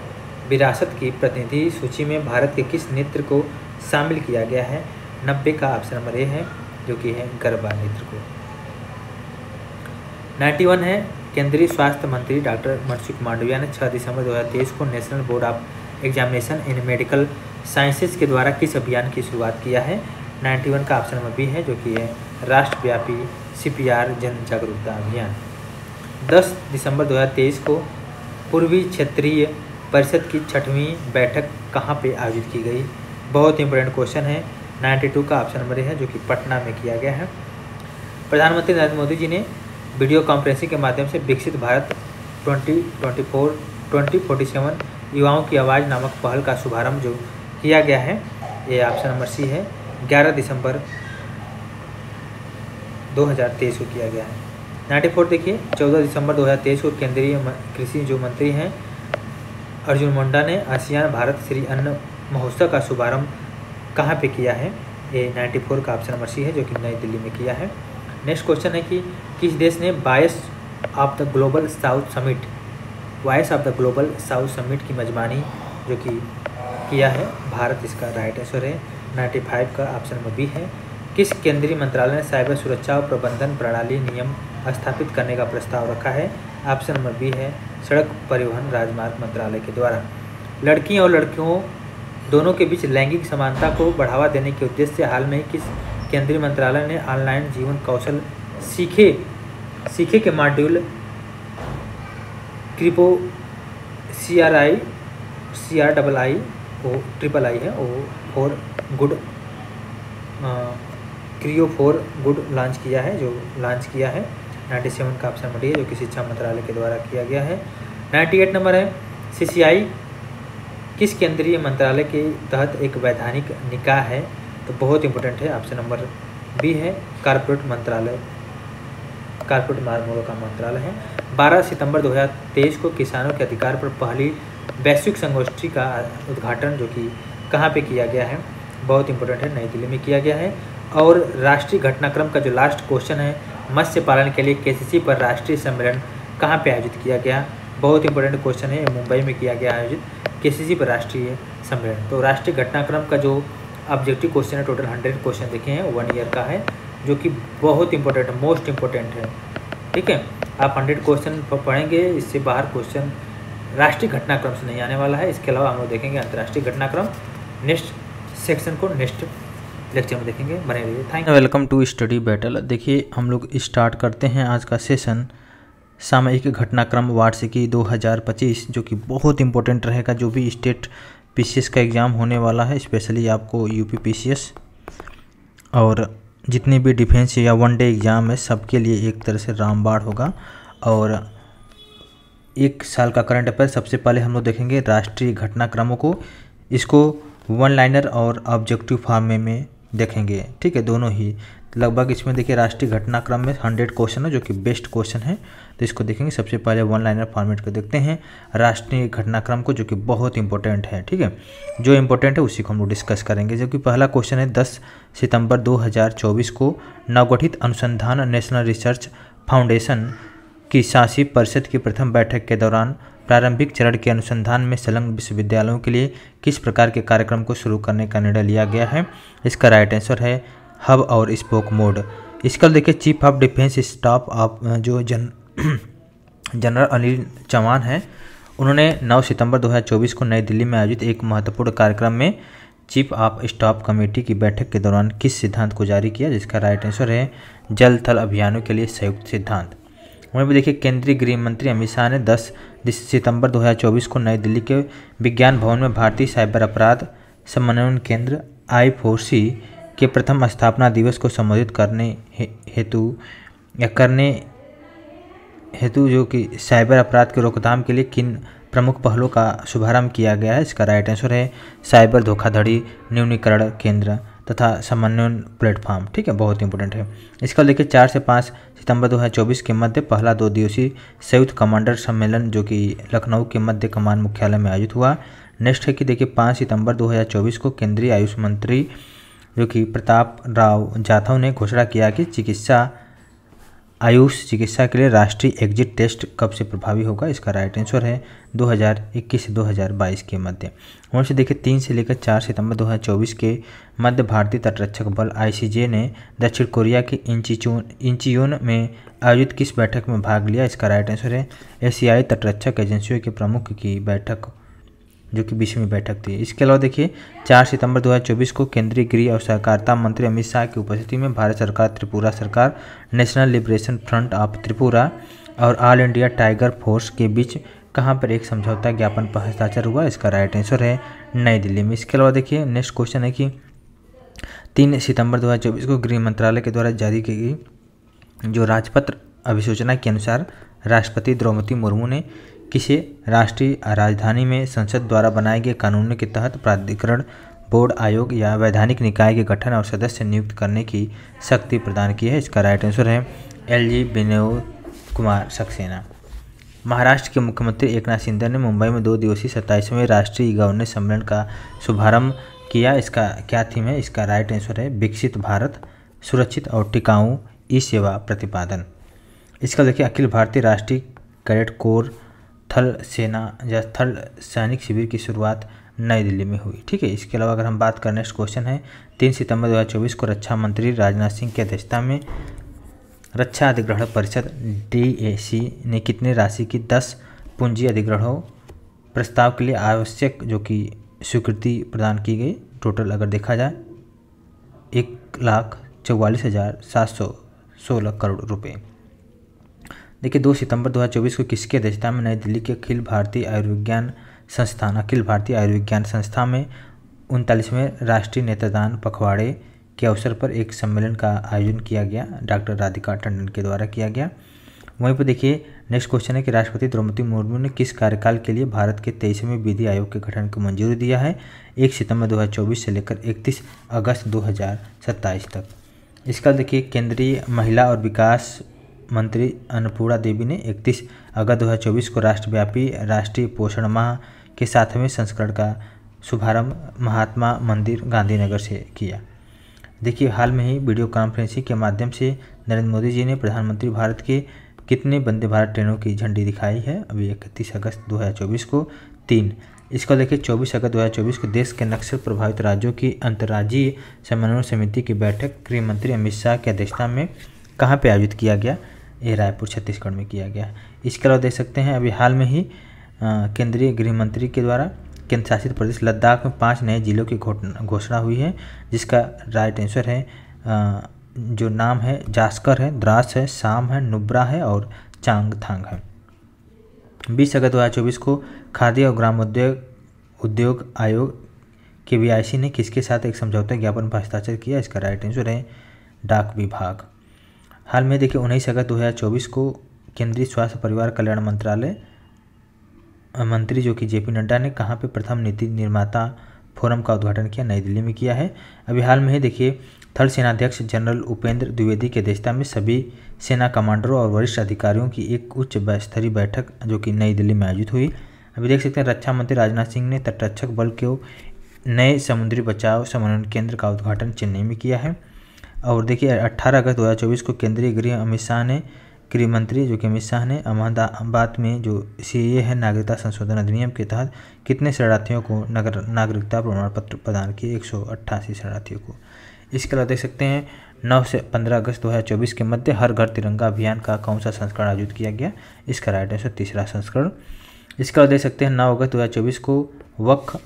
विरासत की प्रतिनिधि सूची में भारत के किस नृत्य को शामिल किया गया है? 90 का ऑप्शन नंबर ए है, जो कि है गरबा नृत्य को। 91 है, केंद्रीय स्वास्थ्य मंत्री डॉक्टर मनसुख मांडविया ने 6 दिसंबर 2023 को national board of examination in medical sciences के द्वारा किस अभियान की शुरुआत किया है? 91 का ऑप्शन नंबर बी है, जो कि है राष्ट्रव्यापी CPR जन जागरूकता अभियान। 10 दिसंबर 2023 को पूर्वी क्षेत्रीय परिषद की 6वीं बैठक कहाँ पे आयोजित की गई? बहुत इंपॉर्टेंट क्वेश्चन है। 92 का ऑप्शन नंबर है, जो कि पटना में किया गया है। प्रधानमंत्री नरेंद्र मोदी जी ने वीडियो कॉन्फ्रेंसिंग के माध्यम से विकसित भारत 2047 युवाओं की आवाज़ नामक पहल का शुभारंभ जो किया गया है, ये ऑप्शन नंबर सी है। 11 दिसंबर 2023 को किया गया है। 94 देखिए, 14 दिसंबर 2023 को केंद्रीय कृषि जो मंत्री हैं अर्जुन मुंडा ने आसियान भारत श्री अन्न महोत्सव का शुभारंभ कहाँ पे किया है? ये 94 का ऑप्शन नंबर सी है, जो कि नई दिल्ली में किया है। नेक्स्ट क्वेश्चन है कि किस देश ने voice of the global south summit की मेजबानी जो कि किया है? भारत इसका राइट आंसर है। 95 का ऑप्शन नंबर बी है। किस केंद्रीय मंत्रालय ने साइबर सुरक्षा और प्रबंधन प्रणाली नियम स्थापित करने का प्रस्ताव रखा है? ऑप्शन नंबर बी है, सड़क परिवहन राजमार्ग मंत्रालय के द्वारा। लड़कियों और लड़कियों दोनों के बीच लैंगिक समानता को बढ़ावा देने के उद्देश्य से हाल में किस केंद्रीय मंत्रालय ने ऑनलाइन जीवन कौशल सीखे के मॉड्यूल क्रिपो CRII है वो क्रियो फॉर गुड लॉन्च किया है 97 का ऑप्शन नंबर है, जो कि शिक्षा मंत्रालय के द्वारा किया गया है। 98 नंबर है, CCI किस केंद्रीय मंत्रालय के तहत एक वैधानिक निकाय है? तो बहुत इंपॉर्टेंट है, ऑप्शन नंबर बी है, कारपोरेट मामलों का मंत्रालय है। 12 सितंबर 2023 को किसानों के अधिकार पर पहली वैश्विक संगोष्ठी का उद्घाटन जो कि कहाँ पे किया गया है? बहुत इंपॉर्टेंट है, नई दिल्ली में किया गया है। और राष्ट्रीय घटनाक्रम का जो लास्ट क्वेश्चन है, मत्स्य पालन के लिए KCC पर राष्ट्रीय सम्मेलन कहाँ पे आयोजित किया गया? बहुत इंपॉर्टेंट क्वेश्चन है, मुंबई में किया गया आयोजित KCC पर राष्ट्रीय सम्मेलन। तो राष्ट्रीय घटनाक्रम का जो ऑब्जेक्टिव क्वेश्चन है, टोटल 100 क्वेश्चन देखे हैं, 1 ईयर का है, जो कि बहुत इंपॉर्टेंट है, मोस्ट इंपॉर्टेंट है। ठीक है, आप 100 क्वेश्चन पढ़ेंगे, इससे बाहर क्वेश्चन राष्ट्रीय घटनाक्रम से नहीं आने वाला है। इसके अलावा हम लोग देखेंगे अंतर्राष्ट्रीय घटनाक्रम। नेक्स्ट सेक्शन को नेक्स्ट लेक्चर में देखेंगे, बने रहिए। Thank you. Welcome to study battle. देखिए, हम लोग स्टार्ट करते हैं आज का सेशन सामयिक घटनाक्रम वार्षिकी 2025, जो कि बहुत इंपॉर्टेंट रहेगा। जो भी स्टेट PCS का एग्ज़ाम होने वाला है, स्पेशली आपको UP PCS और जितने भी डिफेंस या 1 डे एग्ज़ाम है, सबके लिए एक तरह से रामबाण होगा। और 1 साल का करंट अफेयर सबसे पहले हम लोग देखेंगे राष्ट्रीय घटनाक्रमों को। इसको 1 लाइनर और ऑब्जेक्टिव फॉर्म में देखेंगे। ठीक है, दोनों ही लगभग। इसमें देखिए राष्ट्रीय घटनाक्रम में 100 क्वेश्चन है, जो कि बेस्ट क्वेश्चन है, तो इसको देखेंगे। सबसे पहले 1 लाइनर फॉर्मेट को देखते हैं राष्ट्रीय घटनाक्रम को, जो कि बहुत इंपॉर्टेंट है। ठीक है, जो इंपॉर्टेंट है उसी को हम लोग डिस्कस करेंगे। जो कि पहला क्वेश्चन है, 10 सितंबर 2024 को नवगठित अनुसंधान नेशनल रिसर्च फाउंडेशन की शासी परिषद की प्रथम बैठक के दौरान प्रारंभिक चरण के अनुसंधान में संलग्न विश्वविद्यालयों के लिए किस प्रकार के कार्यक्रम को शुरू करने का निर्णय लिया गया है? इसका राइट आंसर है हब और स्पोक मोड। इसका देखिए chief of defence staff of जो जनरल अनिल चौहान हैं, उन्होंने 9 सितंबर 2024 को नई दिल्ली में आयोजित एक महत्वपूर्ण कार्यक्रम में चीफ ऑफ स्टाफ कमेटी की बैठक के दौरान किस सिद्धांत को जारी किया? जिसका राइट आंसर है जल थल अभियानों के लिए संयुक्त सिद्धांत। वहीं पर देखिए केंद्रीय गृह मंत्री अमित शाह ने 10 सितंबर 2024 को नई दिल्ली के विज्ञान भवन में भारतीय साइबर अपराध समन्वयन केंद्र I4C के प्रथम स्थापना दिवस को संबोधित करने हेतु जो कि साइबर अपराध की रोकथाम के लिए किन प्रमुख पहलों का शुभारंभ किया गया है? इसका राइट आंसर है साइबर धोखाधड़ी न्यूनीकरण केंद्र तथा समन्वयन प्लेटफॉर्म। ठीक है, बहुत इंपॉर्टेंट है। इसका देखिए 4 से 5 सितंबर 2024 के मध्य पहला 2 दिवसीय संयुक्त कमांडर सम्मेलन जो कि लखनऊ के मध्य कमान मुख्यालय में आयोजित हुआ। नेक्स्ट है कि देखिए 5 सितंबर 2024 को केंद्रीय आयुष मंत्री जो कि प्रताप राव जाधव ने घोषणा किया कि आयुष चिकित्सा के लिए राष्ट्रीय एग्जिट टेस्ट कब से प्रभावी होगा? इसका राइट आंसर है 2021 से 2022 के मध्य। वहाँ से देखिए 3 से लेकर 4 सितंबर 2024 के मध्य भारतीय तटरक्षक बल ICJ ने दक्षिण कोरिया के इंचियोन में आयोजित किस बैठक में भाग लिया? इसका राइट आंसर है एशियाई तटरक्षक एजेंसियों के प्रमुख की बैठक जो कि 20वीं बैठक थी। इसके अलावा देखिए 4 सितंबर 2024 को केंद्रीय गृह और सहकारिता मंत्री अमित शाह की उपस्थिति में भारत सरकार, त्रिपुरा सरकार, national liberation front of Tripura और ऑल इंडिया टाइगर फोर्स के बीच कहाँ पर एक समझौता ज्ञापन पर हस्ताक्षर हुआ? इसका राइट आंसर है नई दिल्ली में। इसके अलावा देखिए नेक्स्ट क्वेश्चन है कि 3 सितंबर 2024 को गृह मंत्रालय के द्वारा जारी की गई जो राजपत्र अधिसूचना के अनुसार राष्ट्रपति द्रौपदी मुर्मू ने किसे राष्ट्रीय राजधानी में संसद द्वारा बनाए गए कानून के तहत प्राधिकरण, बोर्ड, आयोग या वैधानिक निकाय के गठन और सदस्य नियुक्त करने की शक्ति प्रदान की है? इसका राइट आंसर है LG विनोद कुमार सक्सेना। महाराष्ट्र के मुख्यमंत्री एकनाथ शिंदे ने मुंबई में 2 दिवसीय 27वें राष्ट्रीय गवर्नेंस सम्मेलन का शुभारंभ किया। इसका क्या थीम है? इसका राइट आंसर है विकसित भारत, सुरक्षित और टिकाऊ ई सेवा प्रतिपादन। इसका देखिए अखिल भारतीय राष्ट्रीय कैडेट कोर थल सेना या थल सैनिक शिविर की शुरुआत नई दिल्ली में हुई। ठीक है। इसके अलावा अगर हम बात करें नेक्स्ट क्वेश्चन है 3 सितंबर 2024 को रक्षा मंत्री राजनाथ सिंह की अध्यक्षता में रक्षा अधिग्रहण परिषद DAC ने कितनी राशि की 10 पूंजी अधिग्रहणों प्रस्ताव के लिए आवश्यक जो कि स्वीकृति प्रदान की गई? टोटल अगर देखा जाए 1,44,716 करोड़ रुपए। देखिए 2 सितंबर 2024 को किसकी अध्यक्षता में नई दिल्ली के अखिल भारतीय आयुर्विज्ञान संस्थान में 39वें राष्ट्रीय नेत्रदान पखवाड़े के अवसर पर एक सम्मेलन का आयोजन किया गया? डॉक्टर राधिका टंडन के द्वारा किया गया। वहीं पर देखिए नेक्स्ट क्वेश्चन है कि राष्ट्रपति द्रौपदी मुर्मू ने किस कार्यकाल के लिए भारत के 23वें विधि आयोग के गठन को मंजूरी दिया है? 1 सितंबर 2024 से लेकर 31 अगस्त 2027 तक। इसका देखिए केंद्रीय महिला और विकास मंत्री अन्नपूर्णा देवी ने 31 अगस्त 2024 को राष्ट्रव्यापी राष्ट्रीय पोषण माह के 7वें संस्करण का शुभारंभ महात्मा मंदिर गांधीनगर से किया। देखिए हाल में ही वीडियो कॉन्फ्रेंसिंग के माध्यम से नरेंद्र मोदी जी ने प्रधानमंत्री भारत के कितने वंदे भारत ट्रेनों की झंडी दिखाई है? अभी 31 अगस्त 2024 को 3। इसको देखिए 24 अगस्त 2024 को देश के नक्सल प्रभावित राज्यों की अंतर्राज्यीय समन्वय समिति की बैठक गृह मंत्री अमित शाह की अध्यक्षता में कहाँ पे आयोजित किया गया? ये रायपुर छत्तीसगढ़ में किया गया। इसके अलावा देख सकते हैं अभी हाल में ही केंद्रीय गृह मंत्री के द्वारा केंद्र शासित प्रदेश लद्दाख में 5 नए जिलों की घोषणा हुई है, जिसका राइट आंसर है जो नाम है जास्कर है, द्रास है, साम है, नुब्रा है और चांगथांग है। 20 अगस्त 2024 को खाद्य और ग्राम उद्योग आयोग KVIC ने किसके साथ एक समझौता ज्ञापन पर हस्ताक्षर किया? इसका राइट आंसर है डाक विभाग। हाल में देखिए 19 अगस्त 2024 को केंद्रीय स्वास्थ्य परिवार कल्याण मंत्रालय मंत्री जो कि JP नड्डा ने कहाँ पे प्रथम नीति निर्माता फोरम का उद्घाटन किया? नई दिल्ली में किया है। अभी हाल में ही देखिए थल सेनाध्यक्ष जनरल उपेंद्र द्विवेदी की अध्यक्षता में सभी सेना कमांडरों और वरिष्ठ अधिकारियों की एक उच्च स्तरीय बैठक जो कि नई दिल्ली में आयोजित हुई। अभी देख सकते हैं रक्षा मंत्री राजनाथ सिंह ने तटरक्षक बल के नए समुद्री बचाव समन्वय केंद्र का उद्घाटन चेन्नई में किया है। और देखिए 18 अगस्त 2024 को केंद्रीय गृह मंत्री जो कि अमित शाह ने अहमदाबाद में जो CAA है नागरिकता संशोधन अधिनियम के तहत कितने शरणार्थियों को नागरिकता प्रमाण पत्र प्रदान किए? 188 शरणार्थियों को। इसके अलावा देख सकते हैं 9 से 15 अगस्त 2024 के मध्य हर घर तिरंगा अभियान का कौन सा संस्करण आयोजित किया गया? इसका राइट आंसर 3रा संस्करण। इसके अलावा देख सकते हैं 9 अगस्त 2024 को वक्फ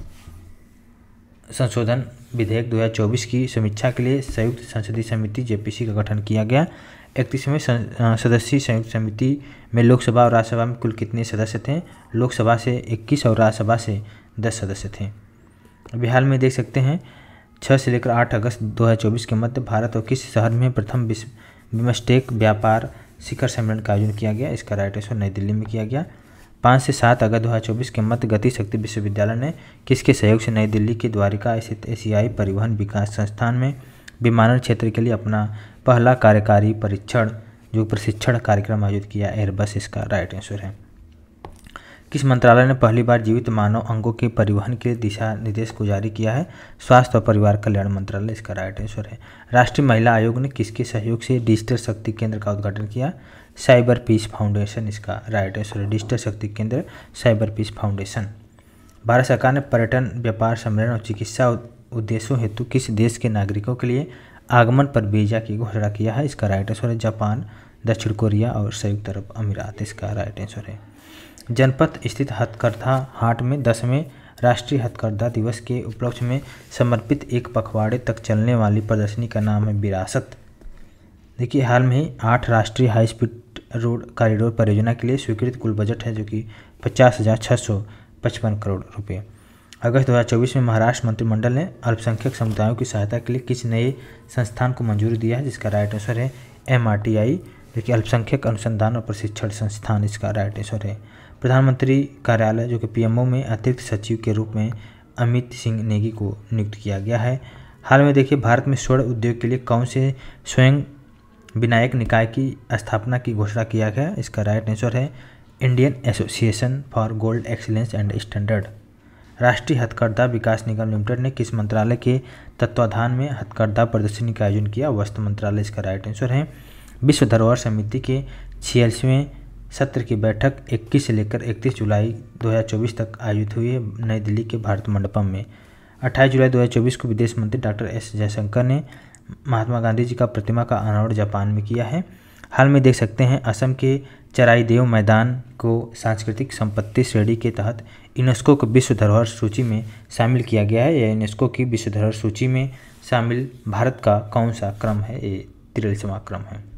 संशोधन विधेयक 2024 की समीक्षा के लिए संयुक्त संसदीय समिति JPC का गठन किया गया। 31वें सदस्यीय संयुक्त समिति में लोकसभा और राज्यसभा में कुल कितने सदस्य थे? लोकसभा से 21 और राज्यसभा से 10 सदस्य थे। अभी हाल में देख सकते हैं 6 से लेकर 8 अगस्त 2024 के मध्य भारत और किस शहर में प्रथम बिमस्टेक व्यापार शिखर सम्मेलन का आयोजन किया गया? इसका राइट आंसर नई दिल्ली में किया गया। 5 से 7 अगस्त 2024 के मध्य गति शक्ति विश्वविद्यालय ने किसके सहयोग से नई दिल्ली के द्वारिका स्थित एशियाई परिवहन विकास संस्थान में विमानन क्षेत्र के लिए अपना पहला कार्यकारी प्रशिक्षण कार्यक्रम आयोजित किया? एयरबस इसका राइट आंसर है। किस मंत्रालय ने पहली बार जीवित मानव अंगों के परिवहन के दिशा निर्देश को जारी किया है? स्वास्थ्य और परिवार कल्याण मंत्रालय इसका राइट आंसर है। राष्ट्रीय महिला आयोग ने किसके सहयोग से डिजिटल शक्ति केंद्र का उद्घाटन किया? साइबर पीस फाउंडेशन इसका राइट आंसर है। डिजिटल शक्ति केंद्र साइबर पीस फाउंडेशन। भारत सरकार ने पर्यटन, व्यापार, सम्मेलन और चिकित्सा उद्देश्यों हेतु किस देश के नागरिकों के लिए आगमन पर वीजा की घोषणा किया है? इसका राइट आंसर है जापान, दक्षिण कोरिया और संयुक्त अरब अमीरात इसका राइट आंसर है। जनपद स्थित हथकरघा हाट में 10वें राष्ट्रीय हथकरघा दिवस के उपलक्ष्य में समर्पित एक पखवाड़े तक चलने वाली प्रदर्शनी का नाम है विरासत। देखिए हाल में ही 8 राष्ट्रीय हाई स्पीड रोड कॉरिडोर परियोजना के लिए स्वीकृत कुल बजट है जो कि 50,655 करोड़ रुपये। अगस्त 2024 में महाराष्ट्र मंत्रिमंडल ने अल्पसंख्यक समुदायों की सहायता के लिए किस नए संस्थान को मंजूरी दिया है, जिसका राइट आंसर है MRTI, जो कि अल्पसंख्यक अनुसंधान और प्रशिक्षण संस्थान, इसका राइट आंसर है। प्रधानमंत्री कार्यालय जो कि PMO में अतिरिक्त सचिव के रूप में अमित सिंह नेगी को नियुक्त किया गया है। हाल में देखिए भारत में स्वर्ण उद्योग के लिए कौन से स्वयं विनायक निकाय की स्थापना की घोषणा किया गया, इसका राइट आंसर है Indian association for gold excellence and standard. राष्ट्रीय हथकरघा विकास निगम लिमिटेड ने किस मंत्रालय के तत्वाधान में हथकरघा प्रदर्शनी का आयोजन किया, वस्त्र मंत्रालय, इसका राइट आंसर है। विश्व धरोहर समिति के 46वें सत्र की बैठक 21 से लेकर 31 जुलाई 2024 तक आयोजित हुई है नई दिल्ली के भारत मंडपम में। 28 जुलाई 2024 को विदेश मंत्री डॉक्टर एस जयशंकर ने महात्मा गांधी जी का प्रतिमा का अनावरण जापान में किया है। हाल में देख सकते हैं असम के चराईदेव मैदान को सांस्कृतिक संपत्ति श्रेणी के तहत यूनेस्को को विश्व धरोहर सूची में शामिल किया गया है। यह यूनेस्को की विश्व धरोहर सूची में शामिल भारत का कौन सा क्रम है, ये 43वां क्रम है।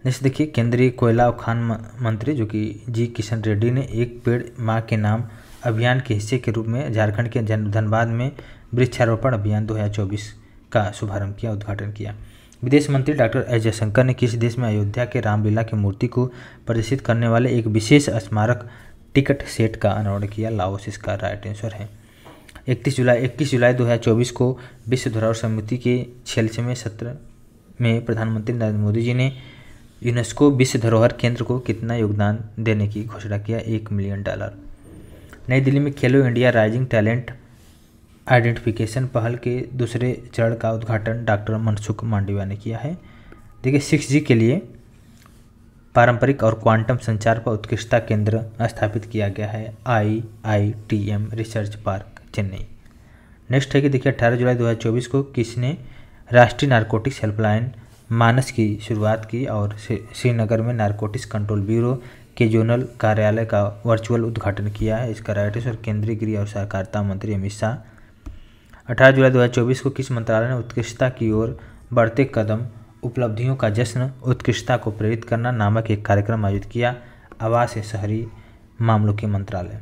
जैसे देखिए केंद्रीय कोयला और खान मंत्री जो कि जी किशन रेड्डी ने एक पेड़ माँ के नाम अभियान के हिस्से के रूप में झारखंड के धनबाद में वृक्षारोपण अभियान 2024 का शुभारंभ किया, उद्घाटन किया। विदेश मंत्री डॉक्टर एस जयशंकर ने किस देश में अयोध्या के रामलीला की मूर्ति को प्रदर्शित करने वाले एक विशेष स्मारक टिकट सेट का अनावरण किया, लाओस, इसका राइट आंसर है। 21 जुलाई 2024 को विश्व धरोहर समिति के 46वें सत्र में प्रधानमंत्री नरेंद्र मोदी जी ने यूनेस्को विश्व धरोहर केंद्र को कितना योगदान देने की घोषणा किया, $1 मिलियन। नई दिल्ली में खेलो इंडिया राइजिंग टैलेंट आइडेंटिफिकेशन पहल के दूसरे चरण का उद्घाटन डॉक्टर मनसुख मांडविया ने किया है। देखिए 6G के लिए पारंपरिक और क्वांटम संचार पर उत्कृष्टता केंद्र स्थापित किया गया है, IITM research park, Chennai. Next है कि देखिए 18 जुलाई 2024 को किसने राष्ट्रीय नारकोटिक्स हेल्पलाइन मानस की शुरुआत की और श्रीनगर में नारकोटिक्स कंट्रोल ब्यूरो के जोनल कार्यालय का वर्चुअल उद्घाटन किया है, इसका राइट आंसर केंद्रीय गृह और सहकारिता मंत्री अमित शाह। 18 जुलाई 2024 को किस मंत्रालय ने उत्कृष्टता की ओर बढ़ते कदम उपलब्धियों का जश्न उत्कृष्टता को प्रेरित करना नामक एक कार्यक्रम आयोजित किया, आवास या शहरी मामलों के मंत्रालय।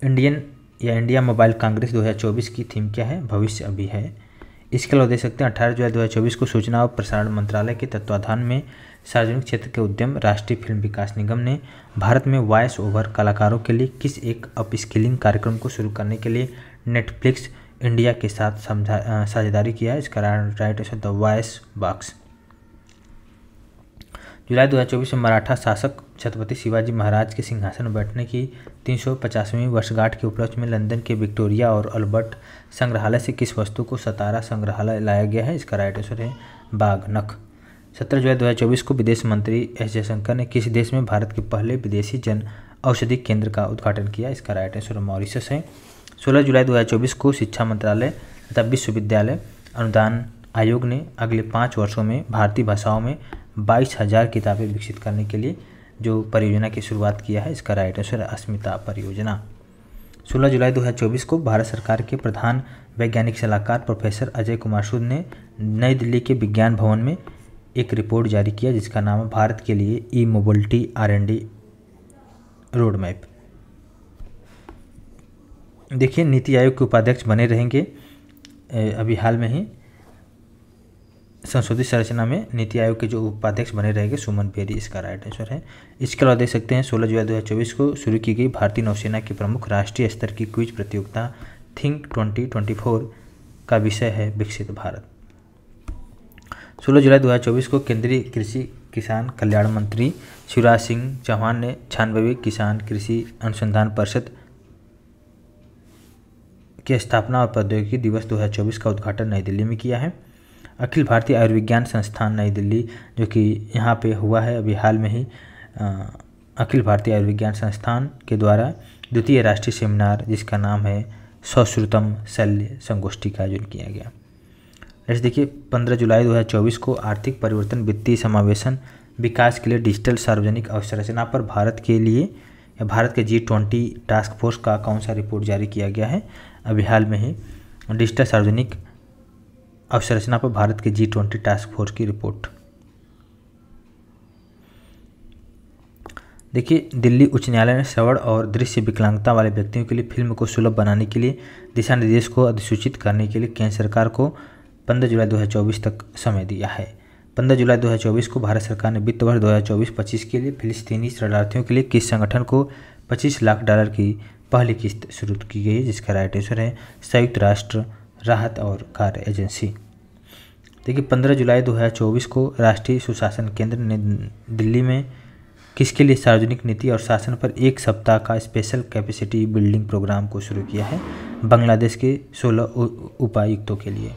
इंडिया मोबाइल कांग्रेस 2024 की थीम क्या है, भविष्य अभी है। इसके अलावा देख सकते हैं 18 जुलाई 2024 को सूचना और प्रसारण मंत्रालय के तत्वाधान में सार्वजनिक क्षेत्र के उद्यम राष्ट्रीय फिल्म विकास निगम ने भारत में वॉइस ओवर कलाकारों के लिए किस एक अपस्किलिंग कार्यक्रम को शुरू करने के लिए नेटफ्लिक्स इंडिया के साथ साझेदारी किया है, इसका right answer the voice box. जुलाई 2024 में मराठा शासक छत्रपति शिवाजी महाराज के सिंहासन पर बैठने की 350वीं वर्षगांठ के उपलक्ष्य में लंदन के विक्टोरिया और अल्बर्ट संग्रहालय से किस वस्तु को सतारा संग्रहालय लाया गया है, इसका राइट आंसर है बाघ नख। 17 जुलाई 2024 को विदेश मंत्री एस जयशंकर ने किस देश में भारत के पहले विदेशी जन औषधि केंद्र का उद्घाटन किया, इसका राइट आंसर मॉरिशस है। 16 जुलाई 2024 को शिक्षा मंत्रालय तथा विश्वविद्यालय अनुदान आयोग ने अगले 5 वर्षों में भारतीय भाषाओं में 22,000 किताबें विकसित करने के लिए जो परियोजना की शुरुआत किया है, इसका राइट आंसर है अस्मिता परियोजना। 16 जुलाई 2024 को भारत सरकार के प्रधान वैज्ञानिक सलाहकार प्रोफेसर अजय कुमार सूद ने नई दिल्ली के विज्ञान भवन में एक रिपोर्ट जारी किया जिसका नाम है भारत के लिए ई-मोबिलिटी R&D रोड मैप। देखिए नीति आयोग के उपाध्यक्ष बने रहेंगे, अभी हाल में ही संशोधित संरचना में नीति आयोग के जो उपाध्यक्ष बने रहेंगे सुमन बेरी, इसका राइट आंसर है। इसके अलावा देख सकते हैं 16 जुलाई 2024 को शुरू की गई भारतीय नौसेना की प्रमुख राष्ट्रीय स्तर की क्विज प्रतियोगिता थिंक 2024 का विषय है विकसित भारत। 16 जुलाई 2024 को केंद्रीय कृषि किसान कल्याण मंत्री शिवराज सिंह चौहान ने 96वें किसान कृषि अनुसंधान परिषद की स्थापना और प्रौद्योगिकी दिवस 2024 का उद्घाटन नई दिल्ली में किया है। अखिल भारतीय आयुर्विज्ञान संस्थान नई दिल्ली जो कि यहाँ पे हुआ है अभी हाल में ही, अखिल भारतीय आयुर्विज्ञान संस्थान के द्वारा द्वितीय राष्ट्रीय सेमिनार जिसका नाम है सश्रुतम शल्य संगोष्ठी का आयोजन किया गया। जैसे देखिए 15 जुलाई 2024 को आर्थिक परिवर्तन वित्तीय समावेशन विकास के लिए डिजिटल सार्वजनिक अवसंरचना पर भारत के लिए या भारत के G20 टास्क फोर्स का कौन सा रिपोर्ट जारी किया गया है? अभी हाल में ही डिजिटल सार्वजनिक अवसंरचना पर भारत के G20 टास्क फोर्स की रिपोर्ट। देखिए, दिल्ली उच्च न्यायालय ने श्रवण और दृश्य विकलांगता वाले व्यक्तियों के लिए फिल्म को सुलभ बनाने के लिए दिशा निर्देश को अधिसूचित करने के लिए केंद्र सरकार को 15 जुलाई 2024 तक समय दिया है। 15 जुलाई 2024 को भारत सरकार ने वित्त वर्ष 2024-25 के लिए फिलिस्तीनी शरणार्थियों के लिए किस संगठन को $25 लाख की पहली किस्त शुरू की गई, जिसका राइट आंसर है संयुक्त राष्ट्र राहत और कार्य एजेंसी। देखिए, 15 जुलाई 2024 को राष्ट्रीय सुशासन केंद्र ने दिल्ली में किसके लिए सार्वजनिक नीति और शासन पर 1 सप्ताह का स्पेशल कैपेसिटी बिल्डिंग प्रोग्राम को शुरू किया है? बांग्लादेश के 16 उपायुक्तों के लिए।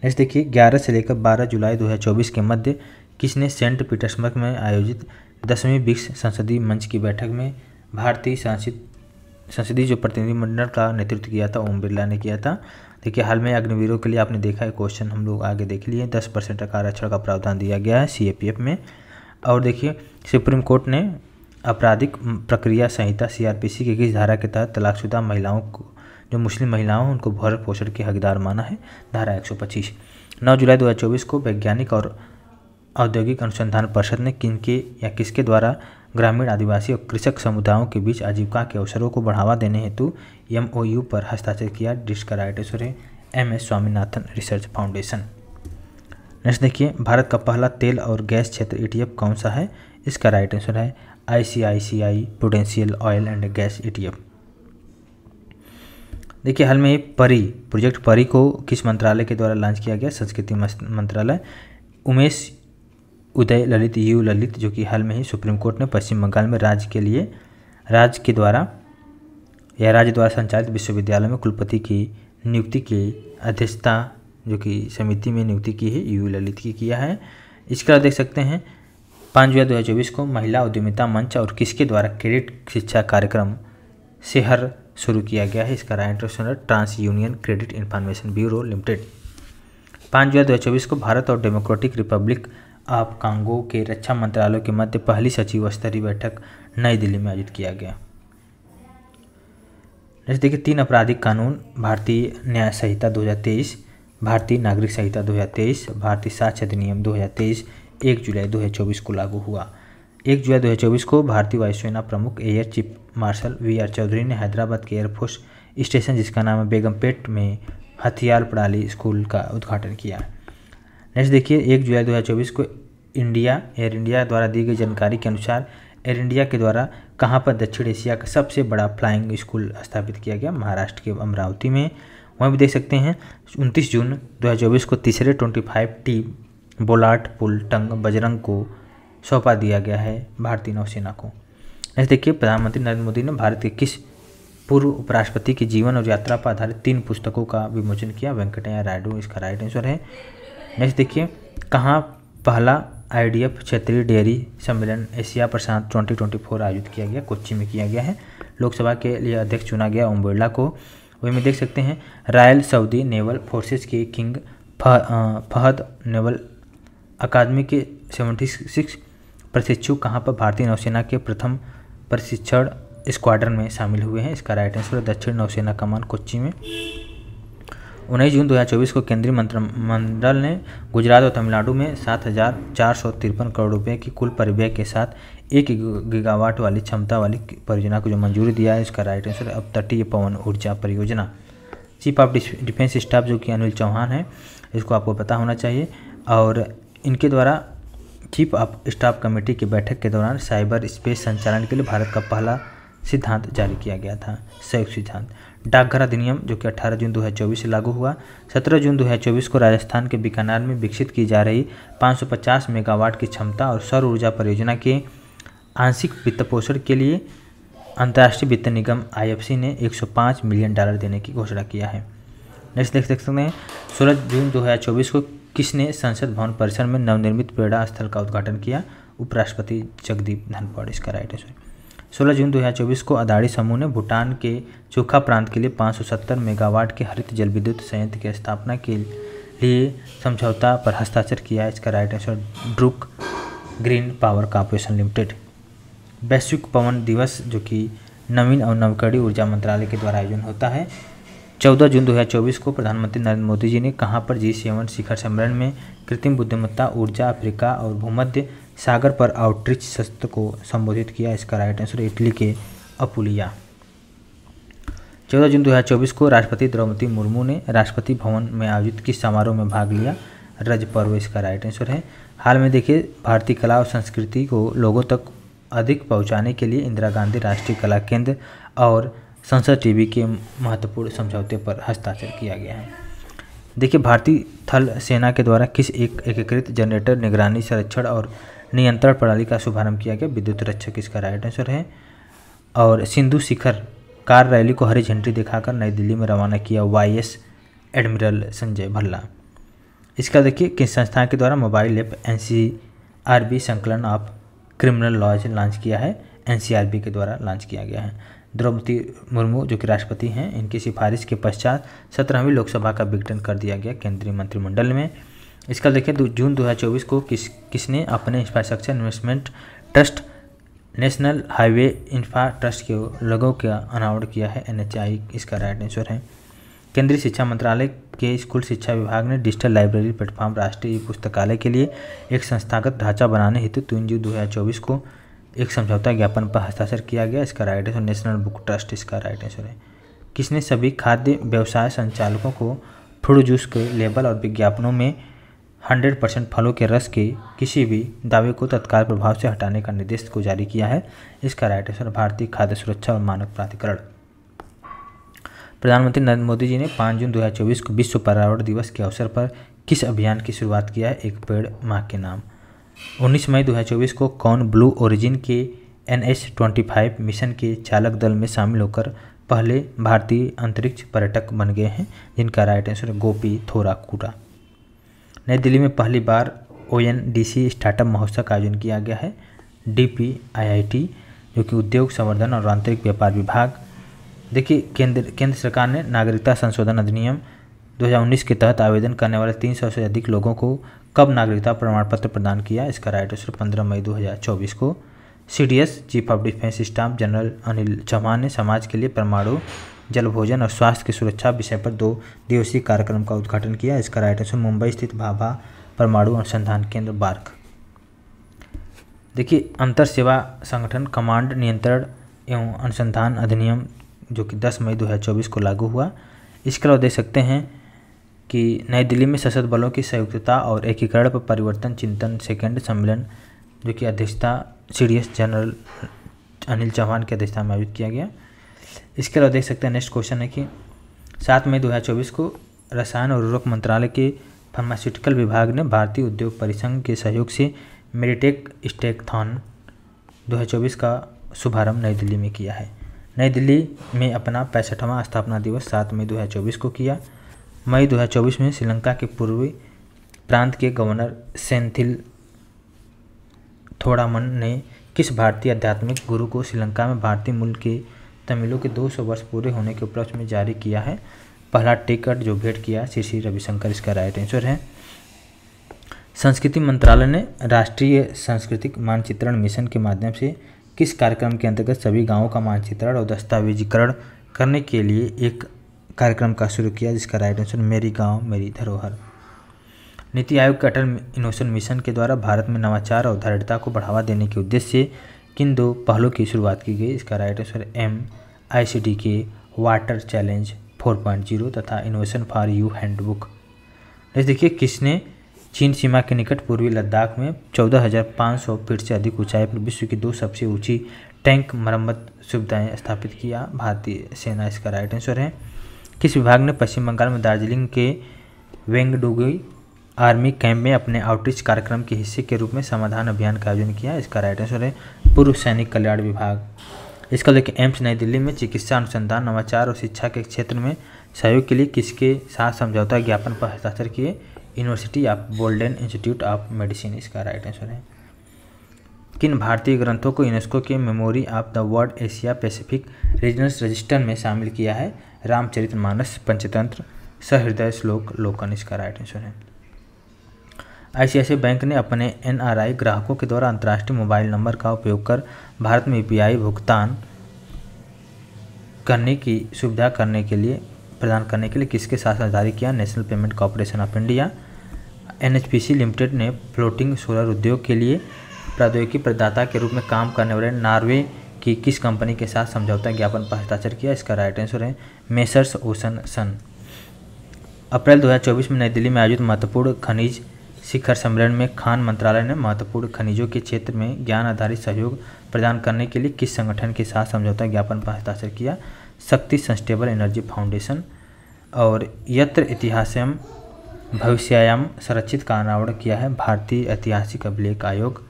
नेक्स्ट देखिए, 11 से लेकर 12 जुलाई 2024 के मध्य किसने सेंट पीटर्सबर्ग में आयोजित 10वीं ब्रिक्स संसदीय मंच की बैठक में भारतीय संसदीय जो प्रतिनिधिमंडल का नेतृत्व किया था? ओम बिरला ने किया था। देखिए, हाल में अग्निवीरों के लिए आपने देखा है क्वेश्चन हम लोग आगे देख लिए, 10% का आरक्षण का प्रावधान दिया गया है CAPF में। और देखिए, सुप्रीम कोर्ट ने आपराधिक प्रक्रिया संहिता CRPC की किस धारा के तहत तलाकशुदा महिलाओं को, जो मुस्लिम महिलाओं हैं, उनको भरण पोषण के हकदार माना है? धारा 125। 9 जुलाई 2024 को वैज्ञानिक और औद्योगिक अनुसंधान परिषद ने किनके या किसके द्वारा ग्रामीण, आदिवासी और कृषक समुदायों के बीच आजीविका के अवसरों को बढ़ावा देने हेतु MOU पर हस्ताक्षर किया, जिसका राइट आंसर है MS Swaminathan research foundation. Next देखिए, भारत का पहला तेल और गैस क्षेत्र ETF कौन सा है? इसका राइट आंसर है ICICI prudential oil and gas ETF। देखिए, हाल में प्रोजेक्ट परी को किस मंत्रालय के द्वारा लॉन्च किया गया? संस्कृति मंत्रालय। उमेश उदय ललित यू ललित, जो कि हाल में ही सुप्रीम कोर्ट ने पश्चिम बंगाल में राज्य द्वारा संचालित विश्वविद्यालय में कुलपति की नियुक्ति की अध्यक्षता जो कि समिति में नियुक्ति की है, यू ललित की किया है। इसके अलावा देख सकते हैं 5 जुलाई 2024 को महिला उद्यमिता मंच और किसके द्वारा क्रेडिट शिक्षा कार्यक्रम शहर शुरू किया गया है? इसका राइट आंसर है TransUnion credit information bureau limited. 5 जुलाई 2024 को भारत और डेमोक्रेटिक रिपब्लिक ऑफ कांगो के रक्षा मंत्रालयों के मध्य पहली सचिव स्तरीय बैठक नई दिल्ली में आयोजित किया गया। जैसे देखिए, 3 आपराधिक कानून भारतीय न्याय संहिता 2023, भारतीय नागरिक संहिता 2023, भारतीय साक्ष्य अधिनियम 2023 1 जुलाई 2024 को लागू हुआ। 1 जुलाई 2024 को भारतीय वायुसेना प्रमुख air chief marshal VR Chaudhary ने हैदराबाद के एयरफोर्स स्टेशन, जिसका नाम है बेगमपेट में हथियार प्रणाली स्कूल का उद्घाटन किया। नेक्स्ट देखिए, 1 जुलाई 2024 को एयर इंडिया द्वारा दी गई जानकारी के अनुसार एयर इंडिया के द्वारा कहां पर दक्षिण एशिया का सबसे बड़ा फ्लाइंग स्कूल स्थापित किया गया? महाराष्ट्र के अमरावती में। वहाँ भी देख सकते हैं 29 जून 2024 को तीसरे 25T बोलाट पुल टंग बजरंग को सौंपा दिया गया है भारतीय नौसेना को। नेक्स्ट देखिए, प्रधानमंत्री नरेंद्र मोदी ने भारत के किस पूर्व उपराष्ट्रपति के जीवन और यात्रा पर आधारित 3 पुस्तकों का विमोचन किया? वेंकटैया नायडू, इसका राइट आंसर है। नेक्स्ट देखिए, कहाँ पहला IDF क्षेत्रीय डेयरी सम्मेलन एशिया प्रशांत 2024 आयोजित किया गया? कोच्चि में किया गया है। लोकसभा के लिए अध्यक्ष चुना गया ओम बिरला को। वही में देख सकते हैं रॉयल सऊदी नेवल फोर्सेस के किंग फहद नेवल अकादमी के 76 प्रशिक्षु कहाँ पर भारतीय नौसेना के प्रथम प्रशिक्षण स्क्वाड्रन में शामिल हुए हैं? इसका राइट आंसर है दक्षिण नौसेना कमान कोच्चि में। 19 जून 2024 को केंद्रीय मंत्रिमंडल ने गुजरात और तमिलनाडु में 7,453 करोड़ रुपए की कुल परिव्यय के साथ 1 गीगावाट वाली क्षमता वाली परियोजना को जो मंजूरी दिया है। इसका राइट आंसर अब तटीय पवन ऊर्जा परियोजना। चीफ ऑफ डिफेंस स्टाफ जो कि अनिल चौहान है, इसको आपको पता होना चाहिए। और इनके द्वारा चीफ ऑफ स्टाफ कमेटी की बैठक के दौरान साइबर स्पेस संचालन के लिए भारत का पहला सिद्धांत जारी किया गया था, संयुक्त सिद्धांत। डाकघर अधिनियम जो कि 18 जून 2024 से लागू हुआ। 17 जून 2024 को राजस्थान के बीकानेर में विकसित की जा रही 550 मेगावाट की क्षमता और सौर ऊर्जा परियोजना के आंशिक वित्त पोषण के लिए अंतर्राष्ट्रीय वित्त निगम IFC ने $105 मिलियन देने की घोषणा किया है। नेक्स्ट देख सकते हैं 16 जून 2024 को किसने संसद भवन परिसर में नवनिर्मित प्रेरणा स्थल का उद्घाटन किया? उपराष्ट्रपति जगदीप धनखड़, इसका राइट आंसर। 16 जून 2024 को अदानी समूह ने भूटान के चोखा प्रांत के लिए 570 मेगावाट के हरित जल विद्युत संयंत्र की स्थापना के लिए समझौता पर हस्ताक्षर किया है। इसका right answer Druk green power corporation limited. वैश्विक पवन दिवस जो कि नवीन और नवकरणीय ऊर्जा मंत्रालय के द्वारा आयोजन होता है। 14 जून 2024 को प्रधानमंत्री नरेंद्र मोदी जी ने कहाँ पर G7 शिखर सम्मेलन में कृत्रिम बुद्धिमत्ता, ऊर्जा, अफ्रीका और भूमध्य सागर पर आउटरीच सत्र को संबोधित किया। इसका राइट आंसर इटली के अपुलिया। 14 जून 2024 को राष्ट्रपति द्रौपदी मुर्मू ने राष्ट्रपति भवन में आयोजित किस समारोह में भाग लिया? रज पर्व इसका राइट आंसर है। हाल में देखिए भारतीय कला और संस्कृति को लोगों तक अधिक पहुंचाने के लिए इंदिरा गांधी राष्ट्रीय कला केंद्र और संसद टीवी के महत्वपूर्ण समझौते पर हस्ताक्षर किया गया है। देखिए भारतीय थल सेना के द्वारा किस एक एकीकृत जनरेटर निगरानी, संरक्षण और नियंत्रण प्रणाली का शुभारंभ किया गया? विद्युत रक्षक इसका राइट आंसर है। और सिंधु शिखर कार रैली को हरी झंडी दिखाकर नई दिल्ली में रवाना किया वाईएस एडमिरल संजय भल्ला। इसका देखिए किस संस्थान के द्वारा मोबाइल ऐप एनसीआरबी संकलन ऑफ क्रिमिनल लॉज लॉन्च किया है? एनसीआरबी के द्वारा लॉन्च किया गया है। द्रौपदी मुर्मू जो कि राष्ट्रपति हैं, इनकी सिफारिश के पश्चात 17वीं लोकसभा का विघटन कर दिया गया केंद्रीय मंत्रिमंडल में। इसका देखिए जून 2024 को किसने अपने infrastructure investment trust national highway infra trust के लोगों का अनावरण किया है? NHAI इसका राइट आंसर है। केंद्रीय शिक्षा मंत्रालय के स्कूल शिक्षा विभाग ने डिजिटल लाइब्रेरी प्लेटफॉर्म राष्ट्रीय पुस्तकालय के लिए एक संस्थागत ढांचा बनाने हेतु 3 जून 2024 को एक समझौता ज्ञापन पर हस्ताक्षर किया गया। इसका right answer national book trust इसका राइट आंसर है। किसने सभी खाद्य व्यवसाय संचालकों को फ्रूट जूस के लेबल और विज्ञापनों में 100% फलों के रस के किसी भी दावे को तत्काल प्रभाव से हटाने का निर्देश को जारी किया है? इसका राइट आंसर भारतीय खाद्य सुरक्षा और मानक प्राधिकरण। प्रधानमंत्री नरेंद्र मोदी जी ने 5 जून 2024 को विश्व पर्यावरण दिवस के अवसर पर किस अभियान की शुरुआत किया है? एक पेड़ मां के नाम। 19 मई 2024 को कौन ब्लू ओरिजिन के NH-25 मिशन के चालक दल में शामिल होकर पहले भारतीय अंतरिक्ष पर्यटक बन गए हैं? जिनका राइट आंसर गोपी थोराकुटा। नई दिल्ली में पहली बार ONDC स्टार्टअप महोत्सव का आयोजन किया गया है। DPIIT जो कि उद्योग संवर्धन और आंतरिक व्यापार विभाग। देखिए केंद्र सरकार ने नागरिकता संशोधन अधिनियम 2019 के तहत आवेदन करने वाले 300 से अधिक लोगों को कब नागरिकता प्रमाण पत्र प्रदान किया? इसका राइट आंसर 15 मई 2024 को। CDS chief of defence staff general Anil Chauhan ने समाज के लिए परमाणु, जल, भोजन और स्वास्थ्य की सुरक्षा विषय पर 2 दिवसीय कार्यक्रम का उद्घाटन किया। इसका राइट आंसर मुंबई स्थित भाभा परमाणु अनुसंधान केंद्र बार्क। देखिए अंतर सेवा संगठन कमांड नियंत्रण एवं अनुसंधान अधिनियम जो कि 10 मई 2024 को लागू हुआ। इसके अलावा देख सकते हैं कि नई दिल्ली में सशस्त्र बलों की संयुक्तता और एकीकरण पर परिवर्तन चिंतन सेकेंड सम्मेलन जो कि अध्यक्षता CDS जनरल अनिल चौहान की अध्यक्षता में आयोजित किया गया। इसके अलावा देख सकते हैं नेक्स्ट क्वेश्चन है कि 7 मई 2024 को रसायन और उर्वरक मंत्रालय के फार्मास्यूटिकल विभाग ने भारतीय उद्योग परिसंघ के सहयोग से मेडिटेक स्टेकथॉन 2024 का शुभारंभ नई दिल्ली में किया है। नई दिल्ली में अपना 65वां स्थापना दिवस 7 मई 2024 को किया। मई 2024 में श्रीलंका के पूर्वी प्रांत के गवर्नर सेंथिल थोडामन ने किस भारतीय आध्यात्मिक गुरु को श्रीलंका में भारतीय मूल के तमिलों के 200 वर्ष पूरे होने के उपलक्ष्य में जारी किया है? पहला टिकट जो भेंट किया श्री रविशंकर इसका राइट आंसर है। संस्कृति मंत्रालय ने राष्ट्रीय सांस्कृतिक मानचित्रण मिशन के माध्यम से किस कार्यक्रम के अंतर्गत सभी गांवों का मानचित्रण और दस्तावेजीकरण करने के लिए एक कार्यक्रम का शुरू किया? जिसका राइट आंसर मेरी गांव मेरी धरोहर। नीति आयोग के अटल इनोवेशन मिशन के द्वारा भारत में नवाचार और उद्यमिता को बढ़ावा देने के उद्देश्य से किन 2 पहलों की शुरुआत की गई? इसका राइट आंसर MICT के वाटर चैलेंज 4.0 तथा इनोवेशन फॉर यू हैंडबुक। देखिए किसने चीन सीमा के निकट पूर्वी लद्दाख में 14,500 फीट से अधिक ऊंचाई पर विश्व की 2 सबसे ऊंची टैंक मरम्मत सुविधाएं स्थापित किया? भारतीय सेना इसका राइट आंसर है। किस विभाग ने पश्चिम बंगाल में दार्जिलिंग के वेंगडुगुई आर्मी कैंप में अपने आउटरीच कार्यक्रम के हिस्से के रूप में समाधान अभियान का आयोजन किया? इसका राइट आंसर है पूर्व सैनिक कल्याण विभाग। इसका देखिए एम्स नई दिल्ली में चिकित्सा अनुसंधान, नवाचार और शिक्षा के क्षेत्र में सहयोग के लिए किसके साथ समझौता ज्ञापन पर हस्ताक्षर किए? University of Bolton institute of medicine इसका राइट आंसर है। किन भारतीय ग्रंथों को यूनेस्को के memory of the world Asia Pacific regional register में शामिल किया है? रामचरितमानस, पंचतंत्र, सहृदय श्लोक, लोकन इसका राइट आंसर है। ICICI बैंक ने अपने NRI ग्राहकों के द्वारा अंतर्राष्ट्रीय मोबाइल नंबर का उपयोग कर भारत में UPI भुगतान करने की सुविधा प्रदान करने के लिए किसके साथ जारी किया? National payment corporation of India. NHPC limited ने फ्लोटिंग सोलर उद्योग के लिए प्रौद्योगिकी प्रदाता के रूप में काम करने वाले नॉर्वे की किस कंपनी के साथ समझौता ज्ञापन पर हस्ताक्षर किया? इसका राइट आंसर है मेसर्स ओशन सन। अप्रैल 2024 में नई दिल्ली में आयोजित महत्वपूर्ण खनिज शिखर सम्मेलन में खान मंत्रालय ने महत्वपूर्ण खनिजों के क्षेत्र में ज्ञान आधारित सहयोग प्रदान करने के लिए किस संगठन के साथ समझौता ज्ञापन पर हस्ताक्षर किया? शक्ति सस्टेनेबल एनर्जी फाउंडेशन। और यत्र इतिहासम भविष्यायाम संरक्षित का अनावरण किया है भारतीय ऐतिहासिक अभिलेख आयोग।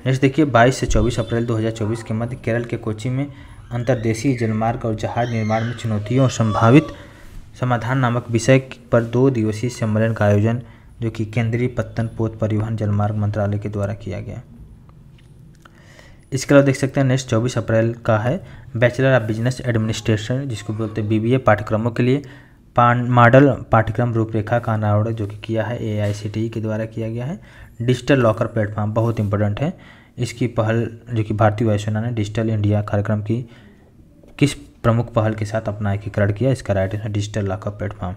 नेक्स्ट देखिए 22 से 24 अप्रैल 2024 के मध्य केरल के कोच्चि में अंतर्देशीय जलमार्ग और जहाज निर्माण में चुनौतियों और संभावित समाधान नामक विषय पर 2 दिवसीय सम्मेलन का आयोजन जो कि केंद्रीय पत्तन पोत परिवहन जलमार्ग मंत्रालय के द्वारा किया गया। इसके अलावा देख सकते हैं नेक्स्ट 24 अप्रैल का है बैचलर ऑफ बिजनेस एडमिनिस्ट्रेशन जिसको बोलते हैं BBA पाठ्यक्रमों के लिए मॉडल पाठ्यक्रम रूपरेखा का अनावरण जो कि किया है AICTE के द्वारा किया गया है। डिजिटल लॉकर प्लेटफॉर्म बहुत इंपॉर्टेंट है। इसकी पहल जो कि भारतीय वायुसेना ने डिजिटल इंडिया कार्यक्रम की किस प्रमुख पहल के साथ अपना एकीकरण किया? इसका right answer digital locker platform.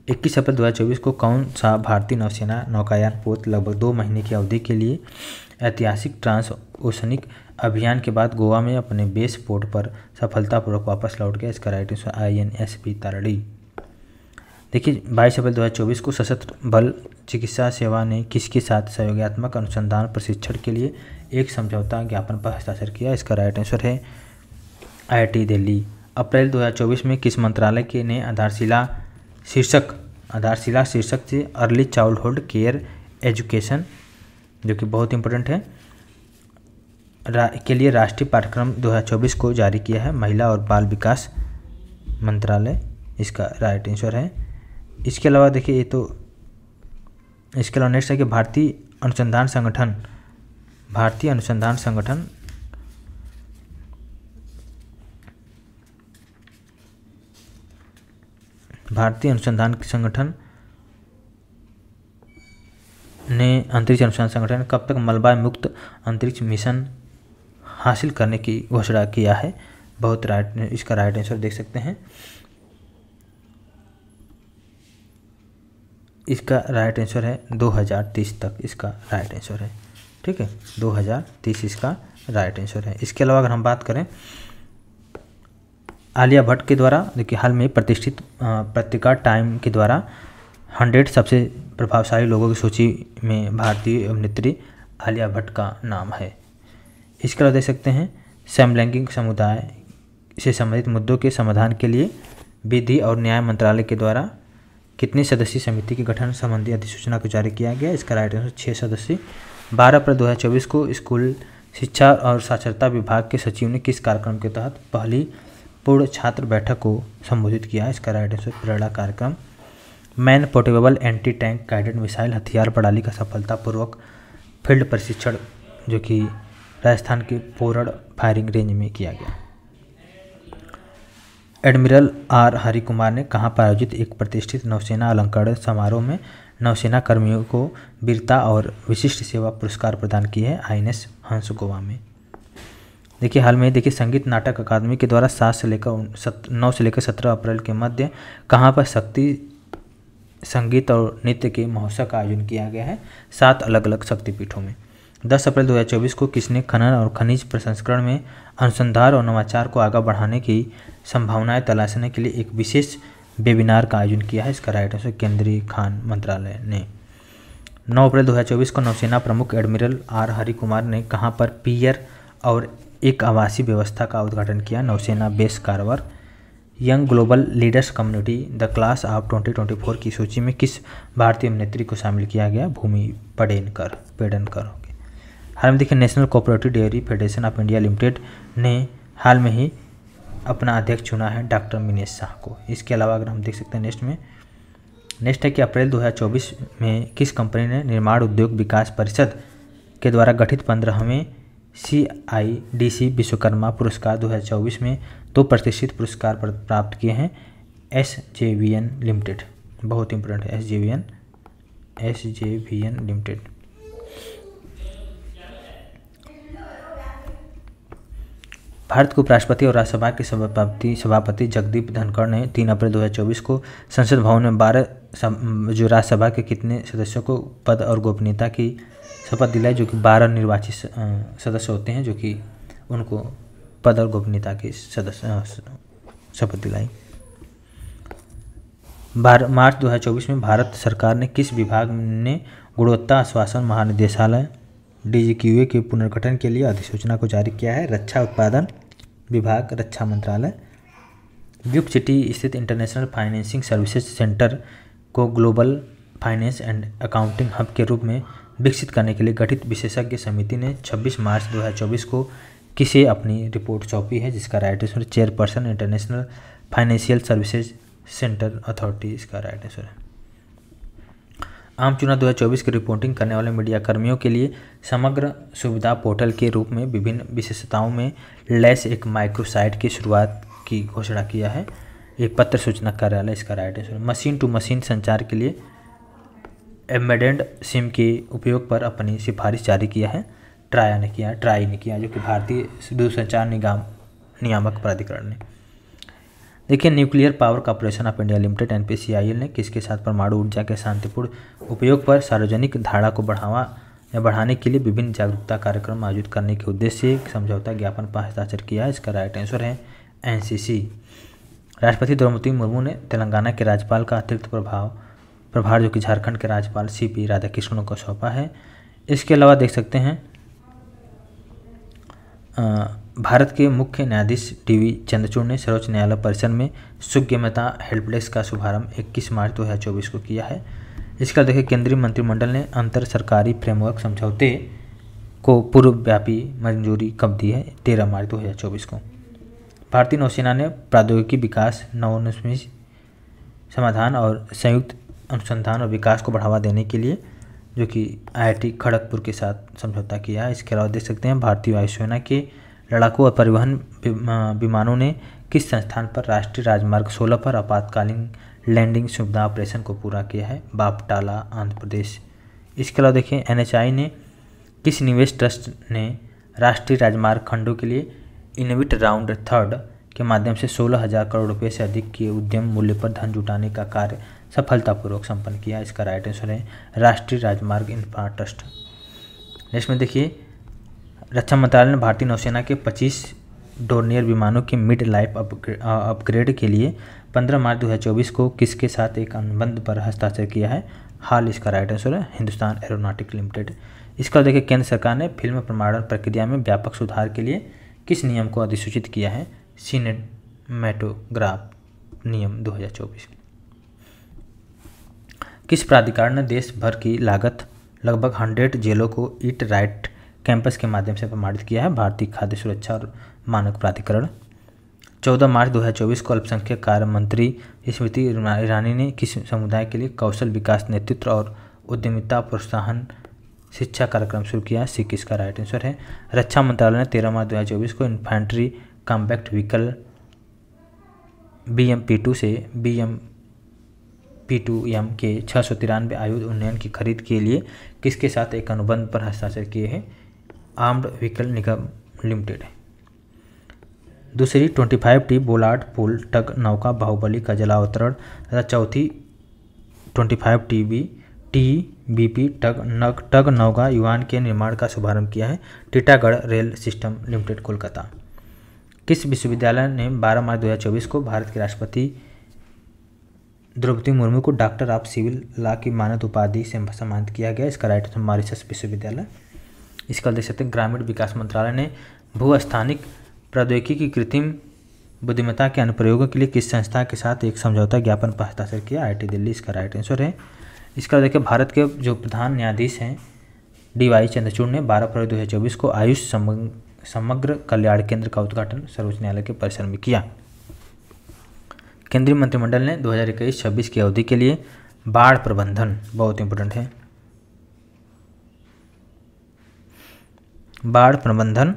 21 अप्रैल 2024 को कौन सा भारतीय नौसेना नौकायान पोत लगभग 2 महीने की अवधि के लिए ऐतिहासिक ट्रांस ओशनिक अभियान के बाद गोवा में अपने बेस पोर्ट पर सफलतापूर्वक वापस लौट गया? इसका राइट आंसर INSP तारड़ी। देखिए 22 अप्रैल 2024 को सशस्त्र बल चिकित्सा सेवा ने किसके साथ सहयोगात्मक अनुसंधान प्रशिक्षण के लिए एक समझौता ज्ञापन पर हस्ताक्षर किया? इसका राइट आंसर है IIT दिल्ली। अप्रैल 2024 में किस मंत्रालय के ने आधारशिला शीर्षक से अर्ली चाइल्डहुड केयर एजुकेशन जो कि बहुत इंपॉर्टेंट है के लिए राष्ट्रीय पाठ्यक्रम 2024 को जारी किया है? महिला और बाल विकास मंत्रालय इसका राइट आंसर है। इसके अलावा देखिए इसके अलावा नेक्स्ट है कि भारतीय अनुसंधान संगठन ने अंतरिक्ष अनुसंधान संगठन कब तक मलबा मुक्त अंतरिक्ष मिशन हासिल करने की घोषणा किया है? इसका राइट आंसर देख सकते हैं। इसका राइट आंसर है 2030 तक इसका राइट आंसर है। ठीक है 2030 इसका राइट आंसर है। इसके अलावा अगर हम बात करें आलिया भट्ट के द्वारा देखिए हाल में प्रतिष्ठित पत्रिका टाइम के द्वारा 100 सबसे प्रभावशाली लोगों की सूची में भारतीय अभिनेत्री आलिया भट्ट का नाम है। इसके अलावा देख सकते हैं समलैंगिक समुदाय से संबंधित मुद्दों के समाधान के लिए विधि और न्याय मंत्रालय के द्वारा कितनी सदस्यीय समिति के गठन संबंधी अधिसूचना को जारी किया गया? इसका राइट आंसर 6 सदस्य। 12 अप्रैल 2024 को स्कूल शिक्षा और साक्षरता विभाग के सचिव ने किस कार्यक्रम के तहत पहली पूर्ण छात्र बैठक को संबोधित किया? इसका राइट आंसर प्रेरणा कार्यक्रम। Man portable anti tank guided missile हथियार प्रणाली का सफलतापूर्वक फील्ड प्रशिक्षण जो कि राजस्थान के पोरड़ फायरिंग रेंज में किया गया। एडमिरल R हरि कुमार ने कहाँ पर आयोजित एक प्रतिष्ठित नौसेना अलंकरण समारोह में नौसेना कर्मियों को वीरता और विशिष्ट सेवा पुरस्कार प्रदान किए हैं? INS हंस गोवा में। देखिए हाल में देखिए संगीत नाटक अकादमी के द्वारा 9 से लेकर 17 अप्रैल के मध्य कहाँ पर शक्ति संगीत और नृत्य के महोत्सव का आयोजन किया गया है? 7 अलग अलग शक्तिपीठों में। 10 अप्रैल 2024 को किसने खनन और खनिज प्रसंस्करण में अनुसंधान और नवाचार को आगे बढ़ाने की संभावनाएं तलाशने के लिए एक विशेष वेबिनार का आयोजन किया है? इसका राइट आंसर केंद्रीय खान मंत्रालय ने। 9 अप्रैल 2024 को नौसेना प्रमुख एडमिरल R हरि कुमार ने कहां पर पियर और एक आवासीय व्यवस्था का उद्घाटन किया? नौसेना base Karwar. Young global leaders community the class of 2024 की सूची में किस भारतीय अभिनेत्री को शामिल किया गया? भूमि पेडनेकर। हाल में देखिए national cooperative dairy federation of India limited ने हाल में ही अपना अध्यक्ष चुना है डॉक्टर मिनेश शाह को। इसके अलावा अगर हम देख सकते हैं नेक्स्ट है कि अप्रैल 2024 में किस कंपनी ने निर्माण उद्योग विकास परिषद के द्वारा गठित 15वें CIDC विश्वकर्मा पुरस्कार 2024 में 2 प्रतिष्ठित पुरस्कार प्राप्त किए हैं? SJVN लिमिटेड बहुत इंपॉर्टेंट है। SJVN SJVN limited. भारत के उपराष्ट्रपति और राज्यसभा के सभापति जगदीप धनखड़ ने 3 अप्रैल 2024 को संसद भवन में 12 जो राज्यसभा के कितने सदस्यों को पद और गोपनीयता की शपथ दिलाई, जो कि 12 निर्वाचित सदस्य होते हैं जो कि उनको पद और गोपनीयता की शपथ दिलाई। मार्च 2024 में भारत सरकार ने किस विभाग ने गुणवत्ता आश्वासन महानिदेशालय DGQA के पुनर्गठन के लिए अधिसूचना को जारी किया है? रक्षा उत्पादन विभाग, रक्षा मंत्रालय। ड्यूक सिटी स्थित इंटरनेशनल फाइनेंसिंग सर्विसेज सेंटर को global finance and accounting hub के रूप में विकसित करने के लिए गठित विशेषज्ञ समिति ने 26 मार्च 2024 को किसे अपनी रिपोर्ट सौंपी है, जिसका right answer chairperson international financial services centre authority इसका राइट आंसर है। आम चुनाव 2024 की रिपोर्टिंग करने वाले मीडिया कर्मियों के लिए समग्र सुविधा पोर्टल के रूप में विभिन्न विशेषताओं में लैस एक माइक्रोसाइट की शुरुआत की घोषणा किया है। एक पत्र सूचना कार्यालय इसका right answer. Machine to machine संचार के लिए एम्बेडेड सिम के उपयोग पर अपनी सिफारिश जारी किया है ट्राई ने किया जो कि भारतीय दूरसंचार नियामक प्राधिकरण ने। देखिए, nuclear power corporation of India limited NPCIL ने किसके साथ परमाणु ऊर्जा के शांतिपूर्ण उपयोग पर सार्वजनिक धारणा को बढ़ाने के लिए विभिन्न जागरूकता कार्यक्रम आयोजित करने के उद्देश्य से एक समझौता ज्ञापन पर हस्ताक्षर किया है? इसका राइट आंसर है NCC। राष्ट्रपति द्रौपदी मुर्मू ने तेलंगाना के राज्यपाल का अतिरिक्त प्रभार जो कि झारखंड के राज्यपाल CP राधाकृष्णन को सौंपा है। इसके अलावा देख सकते हैं भारत के मुख्य न्यायाधीश DV चंद्रचूड़ ने सर्वोच्च न्यायालय परिसर में सुगम्यता हेल्प डेस्क का शुभारंभ 21 मार्च 2024 को किया है। इसका देखिए, केंद्रीय मंत्रिमंडल ने अंतर सरकारी फ्रेमवर्क समझौते को पूर्वव्यापी मंजूरी कब दी है? 13 मार्च 2024 को। भारतीय नौसेना ने प्रौद्योगिकी विकास, नवोन्मेष समाधान और संयुक्त अनुसंधान और विकास को बढ़ावा देने के लिए जो कि IIT खड़गपुर के साथ समझौता किया है। इसके अलावा देख सकते हैं भारतीय वायुसेना के लड़ाकू और परिवहन विमानों ने किस संस्थान पर राष्ट्रीय राजमार्ग 16 पर आपातकालीन लैंडिंग सुविधा ऑपरेशन को पूरा किया है? बापटाला, आंध्र प्रदेश। इसके अलावा देखिए, NHI ने किस निवेश ट्रस्ट ने राष्ट्रीय राजमार्ग खंडों के लिए इनोवेट राउंड 3 के माध्यम से 16,000 करोड़ रुपये से अधिक के उद्यम मूल्य पर धन जुटाने का कार्य सफलतापूर्वक संपन्न किया? इसका राइट आंसर है राष्ट्रीय राजमार्ग इंफ्रा ट्रस्ट। नेक्स्ट में देखिए, रक्षा मंत्रालय ने भारतीय नौसेना के 25 डोर्नियर विमानों के मिड लाइफ अपग्रेड के लिए 15 मार्च 2024 को किसके साथ एक अनुबंध पर हस्ताक्षर किया है? हाल। इसका राइट आंसर है हिंदुस्तान एरोनॉटिक लिमिटेड। इसका देखिए, केंद्र सरकार ने फिल्म प्रमाणन प्रक्रिया में व्यापक सुधार के लिए किस नियम को अधिसूचित किया है? सिनेमेटोग्राफ नियम 2024। किस प्राधिकार ने देश भर की लागत लगभग 100 जेलों को ईट राइट कैंपस के माध्यम से प्रमाणित किया है? भारतीय खाद्य सुरक्षा और मानक प्राधिकरण। 14 मार्च 2024 को अल्पसंख्यक कार्य मंत्री स्मृति ईरानी ने किस समुदाय के लिए कौशल विकास, नेतृत्व और उद्यमिता प्रोत्साहन शिक्षा कार्यक्रम शुरू किया? सिख। इसका राइट आंसर है रक्षा मंत्रालय ने 13 मार्च 2024 को इन्फेंट्री कॉम्बैक्ट व्हीकल BMP-2 से BMP-2M के 693 आयुध उन्नयन की खरीद के लिए किसके साथ एक अनुबंध पर हस्ताक्षर किए हैं? आर्म्ड व्हीकल निगम लिमिटेड। दूसरी 25T बोलार्ड पुल टग नौका बाहुबली का जलावतरण तथा चौथी 25TBP टग नौका युवान के निर्माण का शुभारंभ किया है? Titagarh rail system limited, Kolkata. किस विश्वविद्यालय ने 12 मार्च 2024 को भारत के राष्ट्रपति द्रौपदी मुर्मू को डॉक्टर ऑफ सिविल लॉ की मानद उपाधि से सम्मानित किया गया? इसका राइट आंसर मॉरिशस विश्वविद्यालय। इसका देख सकते हैं ग्रामीण विकास मंत्रालय ने भूस्थानिक प्रौद्योगिकी की कृत्रिम बुद्धिमत्ता के अनुप्रयोगों के लिए किस संस्था के साथ एक समझौता ज्ञापन पर हस्ताक्षर किया? IIT दिल्ली। इसका राइट आंसर है। इसका देखिए, भारत के जो प्रधान न्यायाधीश हैं DY चंद्रचूड़ ने 12 फरवरी 2024 को आयुष समग्र कल्याण केंद्र का उद्घाटन सर्वोच्च न्यायालय के परिसर में किया। केंद्रीय मंत्रिमंडल ने 2021-26 की अवधि के लिए बाढ़ प्रबंधन, बहुत इंपॉर्टेंट है, बाढ़ प्रबंधन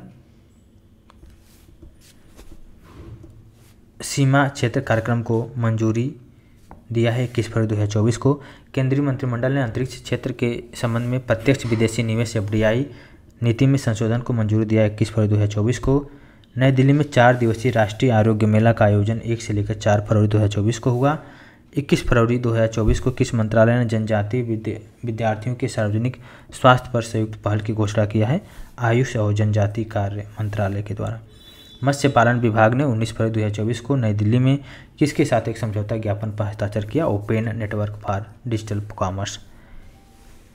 सीमा क्षेत्र कार्यक्रम को मंजूरी दिया है 21 फरवरी 2024 को। केंद्रीय मंत्रिमंडल ने अंतरिक्ष क्षेत्र के संबंध में प्रत्यक्ष विदेशी निवेश FDI नीति में संशोधन को मंजूरी दिया 21 फरवरी 2024 को। नई दिल्ली में 4 दिवसीय राष्ट्रीय आरोग्य मेला का आयोजन 1 से लेकर 4 फरवरी 2024 को हुआ। 21 फरवरी 2024 को किस मंत्रालय ने जनजातीय विद्यार्थियों के सार्वजनिक स्वास्थ्य पर संयुक्त पहल की घोषणा किया है? आयुष और जनजातीय कार्य मंत्रालय के द्वारा। मत्स्य पालन विभाग ने 19 फरवरी 2024 को नई दिल्ली में किसके साथ एक समझौता ज्ञापन पर हस्ताक्षर किया? Open network for digital commerce.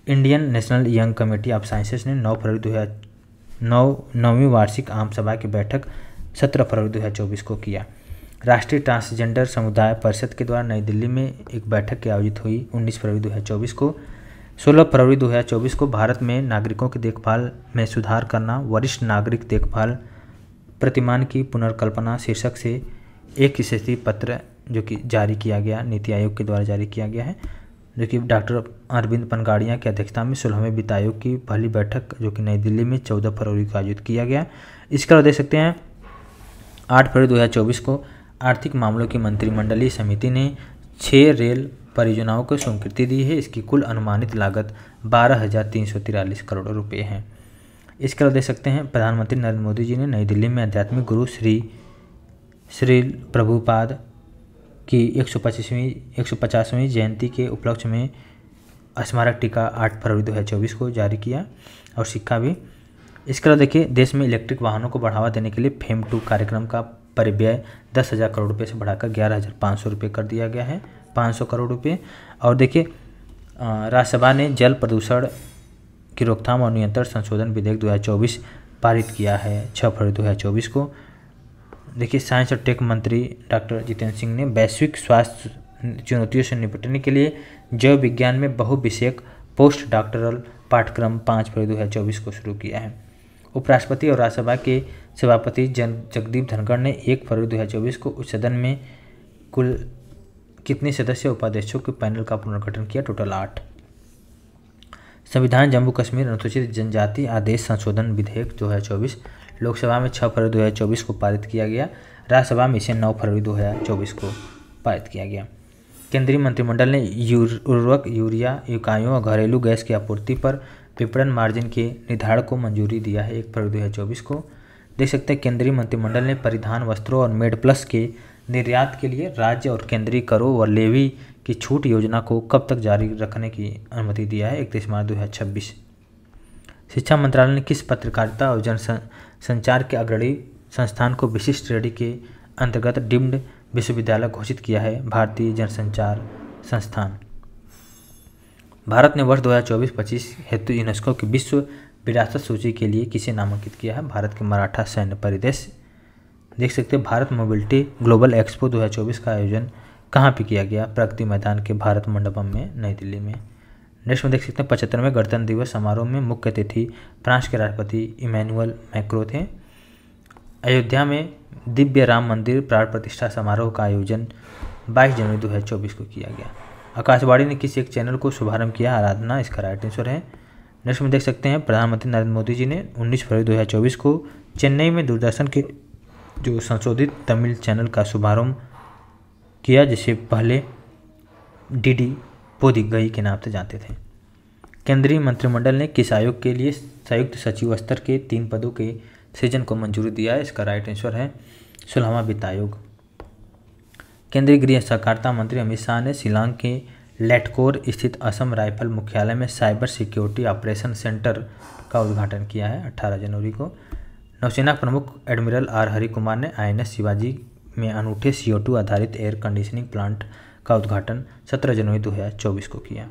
Indian national young committee of sciences ने 9 फरवरी 2009वीं वार्षिक आम सभा की बैठक 17 फरवरी 2024 को किया। राष्ट्रीय ट्रांसजेंडर समुदाय परिषद के द्वारा नई दिल्ली में एक बैठक की आयोजित हुई 19 फरवरी 2024 को। 16 फरवरी 2024 को भारत में नागरिकों की देखभाल में सुधार करना, वरिष्ठ नागरिक देखभाल प्रतिमान की पुनर्कल्पना शीर्षक से एक स्थिति पत्र जो कि जारी किया गया, नीति आयोग के द्वारा जारी किया गया है, जो कि डॉक्टर अरविंद पनगाड़िया की अध्यक्षता में 16वें वित्त आयोग की पहली बैठक जो कि नई दिल्ली में 14 फरवरी को आयोजित किया गया। इसका देख सकते हैं 8 फरवरी 2024 को आर्थिक मामलों की मंत्रिमंडलीय समिति ने 6 रेल परियोजनाओं को स्वीकृति दी है। इसकी कुल अनुमानित लागत 12,343 करोड़ रुपये है। इसके अलावा देख सकते हैं प्रधानमंत्री नरेंद्र मोदी जी ने नई दिल्ली में आध्यात्मिक गुरु श्री प्रभुपाद की 150वीं जयंती के उपलक्ष्य में स्मारक टीका 8 फरवरी 2024 को जारी किया और सिक्का भी। इसके अलावा देखिए देश में इलेक्ट्रिक वाहनों को बढ़ावा देने के लिए फेम 2 कार्यक्रम का परिव्यय 10,000 करोड़ रुपये से बढ़ाकर 11,500 रुपये कर दिया गया है, 500 करोड़ रुपये। और देखिए राज्यसभा ने जल प्रदूषण की रोकथाम और नियंत्रण संशोधन विधेयक 2024 पारित किया है 6 फरवरी 2024 को। देखिए साइंस और टेक मंत्री डॉक्टर जितेंद्र सिंह ने वैश्विक स्वास्थ्य चुनौतियों से निपटने के लिए जैव विज्ञान में बहुविषयक पोस्ट डॉक्टरल पाठ्यक्रम 5 फरवरी 2024 को शुरू किया है। उपराष्ट्रपति और राज्यसभा के सभापति जगदीप धनखड़ ने 1 फरवरी 2024 को उच्च सदन में कुल कितने सदस्य उपाध्यक्षों के पैनल का पुनर्गठन किया? टोटल 8। संविधान जम्मू कश्मीर अनुसूचित जनजाति आदेश संशोधन विधेयक 2024 लोकसभा में 6 फरवरी 2024 को पारित किया गया। राज्यसभा में इसे 9 फरवरी 2024 को पारित किया गया। केंद्रीय मंत्रिमंडल ने उर्वरक, यूरिया, इकाइयों और घरेलू गैस की आपूर्ति पर विपणन मार्जिन के निर्धारण को मंजूरी दिया है 1 फरवरी 2024 को। देख सकते हैं केंद्रीय मंत्रिमंडल ने परिधान वस्त्रों और मेड प्लस के निर्यात के लिए राज्य और केंद्रीय करों व लेवी की छूट योजना को कब तक जारी रखने की अनुमति दिया है? 31 मार्च 2026। शिक्षा मंत्रालय ने किस पत्रकारिता और जनसंचार के अग्रणी संस्थान को विशिष्ट श्रेणी के अंतर्गत डीम्ड विश्वविद्यालय घोषित किया है? भारतीय जनसंचार संस्थान। भारत ने वर्ष 2024-25 हेतु यूनेस्को की विश्व विरासत सूची के लिए किसे नामांकित किया है? भारत के मराठा सैन्य परिदृश्य। देख सकते हैं भारत मोबिलिटी ग्लोबल एक्सपो 2024 का आयोजन कहाँ पे किया गया? प्रगति मैदान के भारत मंडपम में नई दिल्ली में। नेक्स्ट में देख सकते हैं 75वें गणतंत्र दिवस समारोह में मुख्य अतिथि फ्रांस के राष्ट्रपति इमैनुअल मैक्रों थे। अयोध्या में दिव्य राम मंदिर प्राण प्रतिष्ठा समारोह का आयोजन 22 जनवरी 2024 को किया गया। आकाशवाणी ने किस एक चैनल को शुभारंभ किया? आराधना। इसका राइट आंसर है। नेक्स्ट में देख सकते हैं प्रधानमंत्री नरेंद्र मोदी जी ने 19 फरवरी 2024 को चेन्नई में दूरदर्शन के जो संशोधित तमिल चैनल का शुभारंभ किया, जिसे पहले डीडी पोदिगई के नाम से जानते थे। केंद्रीय मंत्रिमंडल ने किस आयोग के लिए संयुक्त सचिव स्तर के 3 पदों के सृजन को मंजूरी दिया है? इसका राइट आंसर है 16वां वित्त आयोग। केंद्रीय गृह सहकारिता मंत्री अमित शाह ने शिलांग के लेटकोर स्थित असम राइफल मुख्यालय में साइबर सिक्योरिटी ऑपरेशन सेंटर का उद्घाटन किया है 18 जनवरी को। नौसेना प्रमुख एडमिरल आर हरि कुमार ने INS शिवाजी में अनूठे CO2 आधारित एयर कंडीशनिंग प्लांट का उद्घाटन 17 जनवरी 2024 को किया।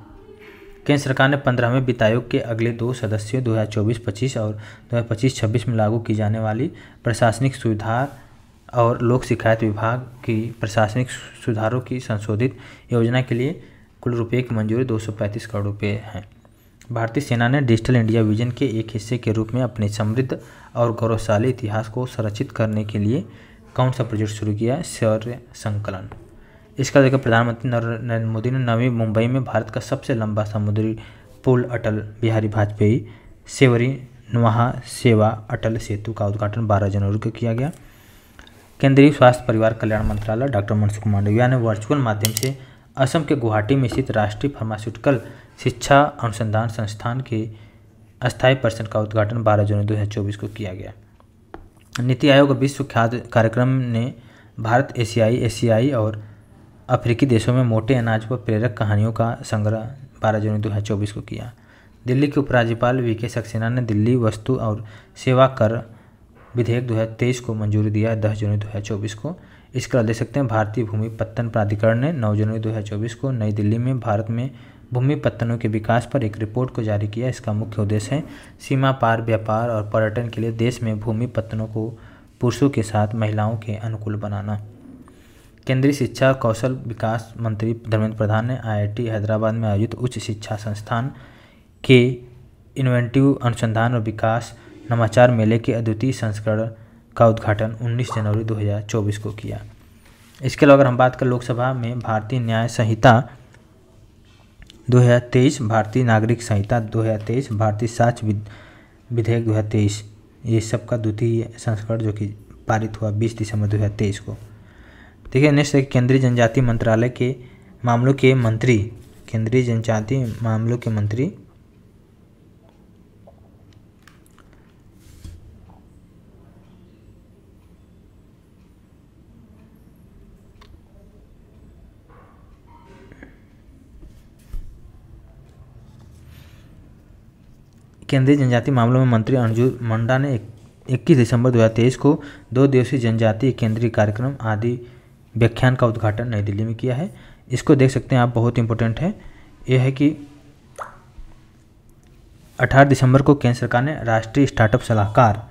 केंद्र सरकार ने 15वें वित्त आयोग के अगले 2 सदस्यों 2024-25 और 2025-26 में लागू की जाने वाली प्रशासनिक सुधार और लोक शिकायत विभाग की प्रशासनिक सुधारों की संशोधित योजना के लिए कुल रुपये की मंजूरी 235 करोड़ रुपये है। भारतीय सेना ने डिजिटल इंडिया विजन के एक हिस्से के रूप में अपने समृद्ध और गौरवशाली इतिहास को संरक्षित करने के लिए कौन सा प्रोजेक्ट शुरू किया? शौर्य संकलन। इसका देखकर प्रधानमंत्री नरेंद्र मोदी ने नवी मुंबई में भारत का सबसे लंबा समुद्री पुल अटल बिहारी वाजपेयी सेवरी नुहा सेवा अटल सेतु का उद्घाटन 12 जनवरी को किया गया। केंद्रीय स्वास्थ्य परिवार कल्याण मंत्रालय डॉक्टर मनसुख मांडविया ने वर्चुअल माध्यम से असम के गुवाहाटी में स्थित राष्ट्रीय फार्मास्यूटिकल शिक्षा अनुसंधान संस्थान के अस्थायी परिसर का उद्घाटन 12 जनवरी 2024 को किया गया। नीति आयोग विश्व खाद्य कार्यक्रम ने भारत, एशियाई और अफ्रीकी देशों में मोटे अनाज पर प्रेरक कहानियों का संग्रह 12 जनवरी 2024 को किया। दिल्ली के उपराज्यपाल वीके सक्सेना ने दिल्ली वस्तु और सेवा कर विधेयक 2023 को मंजूरी दिया 10 जनवरी 2024 को। इसका देख सकते हैं भारतीय भूमि पत्तन प्राधिकरण ने 9 जनवरी 2024 को नई दिल्ली में भारत में भूमि पत्तनों के विकास पर एक रिपोर्ट को जारी किया। इसका मुख्य उद्देश्य है सीमा पार व्यापार और पर्यटन के लिए देश में भूमि पत्तनों को पुरुषों के साथ महिलाओं के अनुकूल बनाना। केंद्रीय शिक्षा और कौशल विकास मंत्री धर्मेंद्र प्रधान ने IIT हैदराबाद में आयोजित उच्च शिक्षा संस्थान के इनोवेटिव अनुसंधान और विकास नवाचार मेले के अद्वितीय संस्करण का उद्घाटन 19 जनवरी 2024 को किया। इसके अलावा अगर हम बात करें लोकसभा में भारतीय न्याय संहिता 2023, भारतीय नागरिक संहिता 2023, भारतीय साक्ष्य विधेयक 2023, ये सब का द्वितीय संस्करण जो कि पारित हुआ 20 दिसंबर 2023 को। देखिए नेक्स्ट है केंद्रीय जनजातीय मंत्रालय के मामलों के मंत्री, केंद्रीय जनजातीय मामलों के मंत्री केंद्रीय जनजातीय मामलों में मंत्री अर्जुन मुंडा ने 21 दिसंबर 2023 को 2 दिवसीय जनजातीय केंद्रीय कार्यक्रम आदि व्याख्यान का उद्घाटन नई दिल्ली में किया है। इसको देख सकते हैं आप, बहुत इंपॉर्टेंट है। यह है कि 18 दिसंबर को केंद्र सरकार ने राष्ट्रीय स्टार्टअप सलाहकार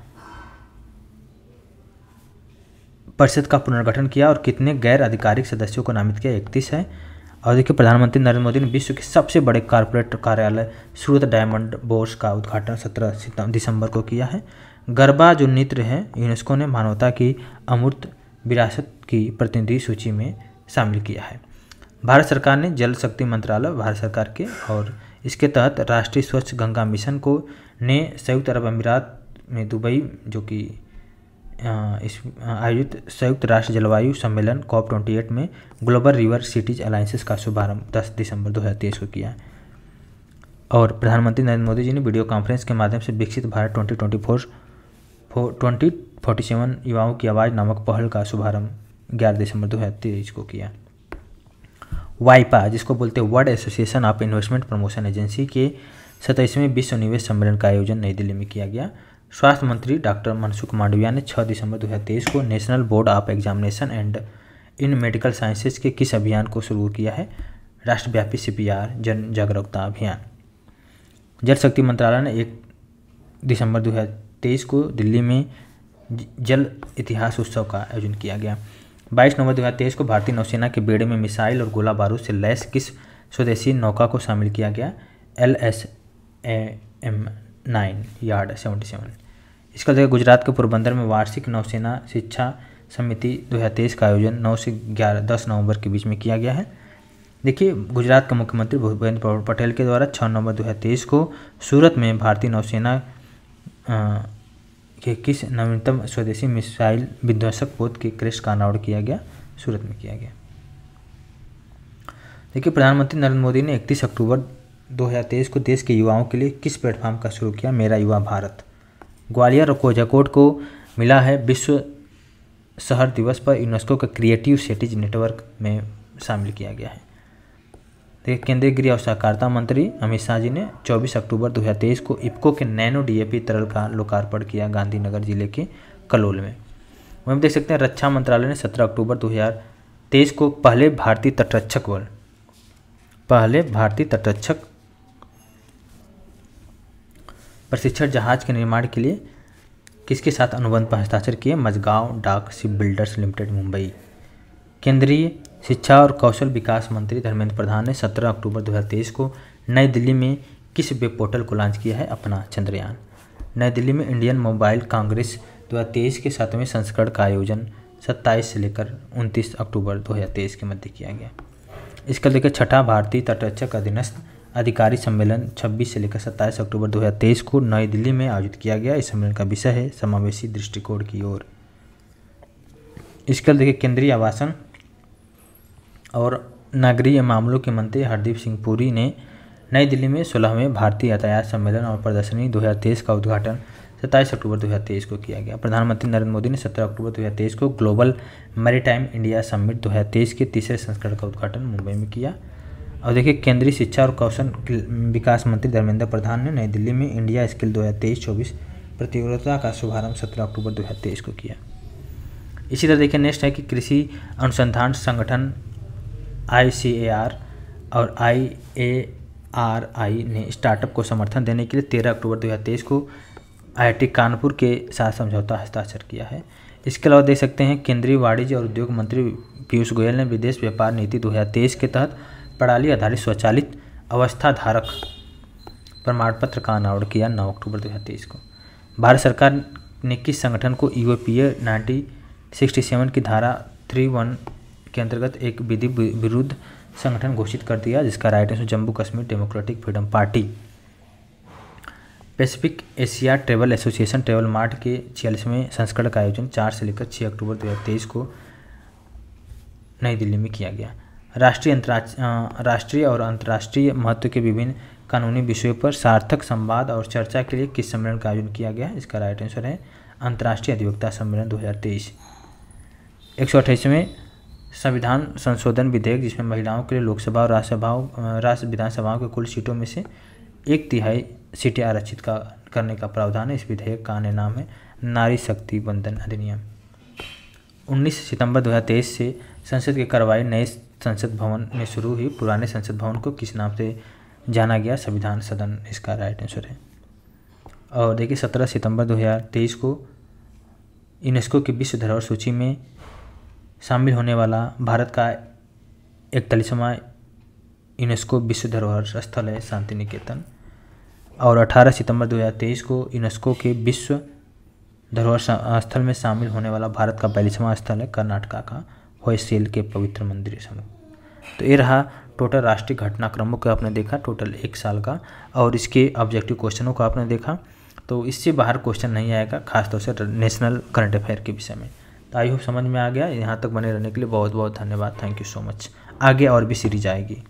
परिषद का पुनर्गठन किया और कितने गैर आधिकारिक सदस्यों को नामित किया, 31 है। और देखिए प्रधानमंत्री नरेंद्र मोदी ने विश्व के सबसे बड़े कॉर्पोरेट कार्यालय सूरत डायमंड बोर्स का उद्घाटन 17 दिसंबर को किया है। गरबा जो नृत्य है यूनेस्को ने मानवता की अमूर्त विरासत की प्रतिनिधि सूची में शामिल किया है। भारत सरकार ने जल शक्ति मंत्रालय भारत सरकार के और इसके तहत राष्ट्रीय स्वच्छ गंगा मिशन को ने संयुक्त अरब अमीरात में दुबई जो कि इस आयोजित संयुक्त राष्ट्र जलवायु सम्मेलन COP28 में ग्लोबल रिवर सिटीज अलायंसेस का शुभारंभ 10 दिसंबर 2023 को किया। और प्रधानमंत्री नरेंद्र मोदी जी ने वीडियो कॉन्फ्रेंस के माध्यम से विकसित भारत 2047 युवाओं की आवाज़ नामक पहल का शुभारंभ 11 दिसंबर 2023 को किया। वाइपा जिसको बोलते हैं world association of investment promotion agency के 27वें विश्व निवेश सम्मेलन का आयोजन नई दिल्ली में किया गया। स्वास्थ्य मंत्री डॉक्टर मनसुख मांडविया ने 6 दिसंबर 2023 को national board of examination and in medical sciences के किस अभियान को शुरू किया है, राष्ट्रव्यापी CPR जन जागरूकता अभियान। जल शक्ति मंत्रालय ने 1 दिसंबर 2023 को दिल्ली में जल इतिहास उत्सव का आयोजन किया गया। 22 नवंबर 2023 को भारतीय नौसेना के बेड़े में मिसाइल और गोला बारूद से लैस किस स्वदेशी नौका को शामिल किया गया, LSAM-9 यार्ड 77। इसका देखिए गुजरात के पोरबंदर में वार्षिक नौसेना शिक्षा समिति 2023 का आयोजन 9 से 10 नवंबर के बीच में किया गया है। देखिए गुजरात के मुख्यमंत्री भूपेंद्र पटेल के द्वारा 6 नवंबर 2023 को सूरत में भारतीय नौसेना के किस नवीनतम स्वदेशी मिसाइल विध्वंसक पोत के क्रेस्ट का अनावरण किया गया, सूरत में किया गया। देखिए प्रधानमंत्री नरेंद्र मोदी ने 31 अक्टूबर 2023 को देश के युवाओं के लिए किस प्लेटफॉर्म का शुरू किया, मेरा युवा भारत। ग्वालियर और कोझिकोड को मिला है विश्व शहर दिवस पर यूनेस्को के क्रिएटिव सिटीज नेटवर्क में शामिल किया गया है। देखिए केंद्रीय गृह और सहकारिता मंत्री अमित शाह जी ने 24 अक्टूबर 2023 को इफ्को के नैनो DAP तरल का लोकार्पण किया गांधीनगर जिले के कलोल में। वहीं देख सकते हैं रक्षा मंत्रालय ने 17 अक्टूबर 2023 को पहले भारतीय तटरक्षक प्रशिक्षण जहाज के निर्माण के लिए किसके साथ अनुबंध पर हस्ताक्षर किए, मझगांव डाक शिप बिल्डर्स लिमिटेड मुंबई। केंद्रीय शिक्षा और कौशल विकास मंत्री धर्मेंद्र प्रधान ने 17 अक्टूबर 2023 को नई दिल्ली में किस वेब पोर्टल को लॉन्च किया है, अपना चंद्रयान। नई दिल्ली में इंडियन मोबाइल कांग्रेस 2023 के 7वें संस्करण का आयोजन 27 से लेकर 29 अक्टूबर 2023 के मध्य किया गया। इसका लेकर छठा भारतीय तटरक्षक अधीनस्थ अधिकारी सम्मेलन 26 से लेकर 27 अक्टूबर 2023 को नई दिल्ली में आयोजित किया गया। इस सम्मेलन का विषय है समावेशी दृष्टिकोण की ओर। इसका देखिए केंद्रीय आवासन और नागरिक मामलों के मंत्री हरदीप सिंह पुरी ने नई दिल्ली में 16वें भारतीय यातायात सम्मेलन और प्रदर्शनी 2023 का उद्घाटन 27 अक्टूबर 2023 को किया गया। प्रधानमंत्री नरेंद्र मोदी ने 17 अक्टूबर 2023 को ग्लोबल मैरीटाइम इंडिया समिट 2023 के तीसरे संस्करण का उद्घाटन मुंबई में किया। और देखिए, केंद्रीय शिक्षा और कौशल विकास मंत्री धर्मेंद्र प्रधान ने नई दिल्ली में इंडिया स्किल 2023-24 प्रतियोगिता का शुभारंभ 17 अक्टूबर 2023 को किया। इसी तरह देखिए, नेक्स्ट है कि कृषि अनुसंधान संगठन ICAR और IARI ने स्टार्टअप को समर्थन देने के लिए 13 अक्टूबर 2023 को IIT कानपुर के साथ समझौता हस्ताक्षर किया है। इसके अलावा देख सकते हैं, केंद्रीय वाणिज्य और उद्योग मंत्री पीयूष गोयल ने विदेश व्यापार नीति 2023 के तहत प्रणाली आधारित स्वचालित अवस्था धारक प्रमाण पत्र का अनावरण किया 9 अक्टूबर 2023 को। भारत सरकार ने किस संगठन को यूएपीए 1967 की धारा 31 के अंतर्गत एक विधि विरुद्ध संगठन घोषित कर दिया, जिसका right answer Jammu Kashmir democratic freedom party. Pacific Asia travel association travel mart के 46वें संस्करण का आयोजन 4 से लेकर 6 अक्टूबर 2023 को नई दिल्ली में किया गया। राष्ट्रीय और अंतर्राष्ट्रीय महत्व के विभिन्न कानूनी विषयों पर सार्थक संवाद और चर्चा के लिए किस सम्मेलन का आयोजन किया गया? इसका राइट आंसर है अंतर्राष्ट्रीय अधिवक्ता सम्मेलन 2023। 128वें संविधान संशोधन विधेयक, जिसमें महिलाओं के लिए लोकसभा और राज्य विधानसभाओं के कुल सीटों में से 1/3 सीटें आरक्षित करने का प्रावधान है। इस विधेयक का अन्य नाम है नारी शक्ति वंदन अधिनियम। 19 सितंबर 2023 से संसद की कार्रवाई नए संसद भवन में शुरू हुई। पुराने संसद भवन को किस नाम से जाना गया? संविधान सदन, इसका राइट आंसर है। और देखिए, 17 सितंबर 2023 को यूनेस्को की विश्व धरोहर सूची में शामिल होने वाला भारत का 41वां यूनेस्को विश्व धरोहर स्थल है शांति निकेतन। और 18 सितंबर 2023 को यूनेस्को के विश्व धरोहर स्थल में शामिल होने वाला भारत का 42वां स्थल है कर्नाटका का होयसैल के पवित्र मंदिर समूह। तो ये रहा टोटल राष्ट्रीय घटनाक्रमों को आपने देखा टोटल 1 साल का, और इसके ऑब्जेक्टिव क्वेश्चनों को आपने देखा। तो इससे बाहर क्वेश्चन नहीं आएगा, खासतौर से नेशनल करंट अफेयर के विषय में। तो आई होप समझ में आ गया। यहाँ तक बने रहने के लिए बहुत बहुत धन्यवाद। Thank you so much. आगे और भी सीरीज आएगी।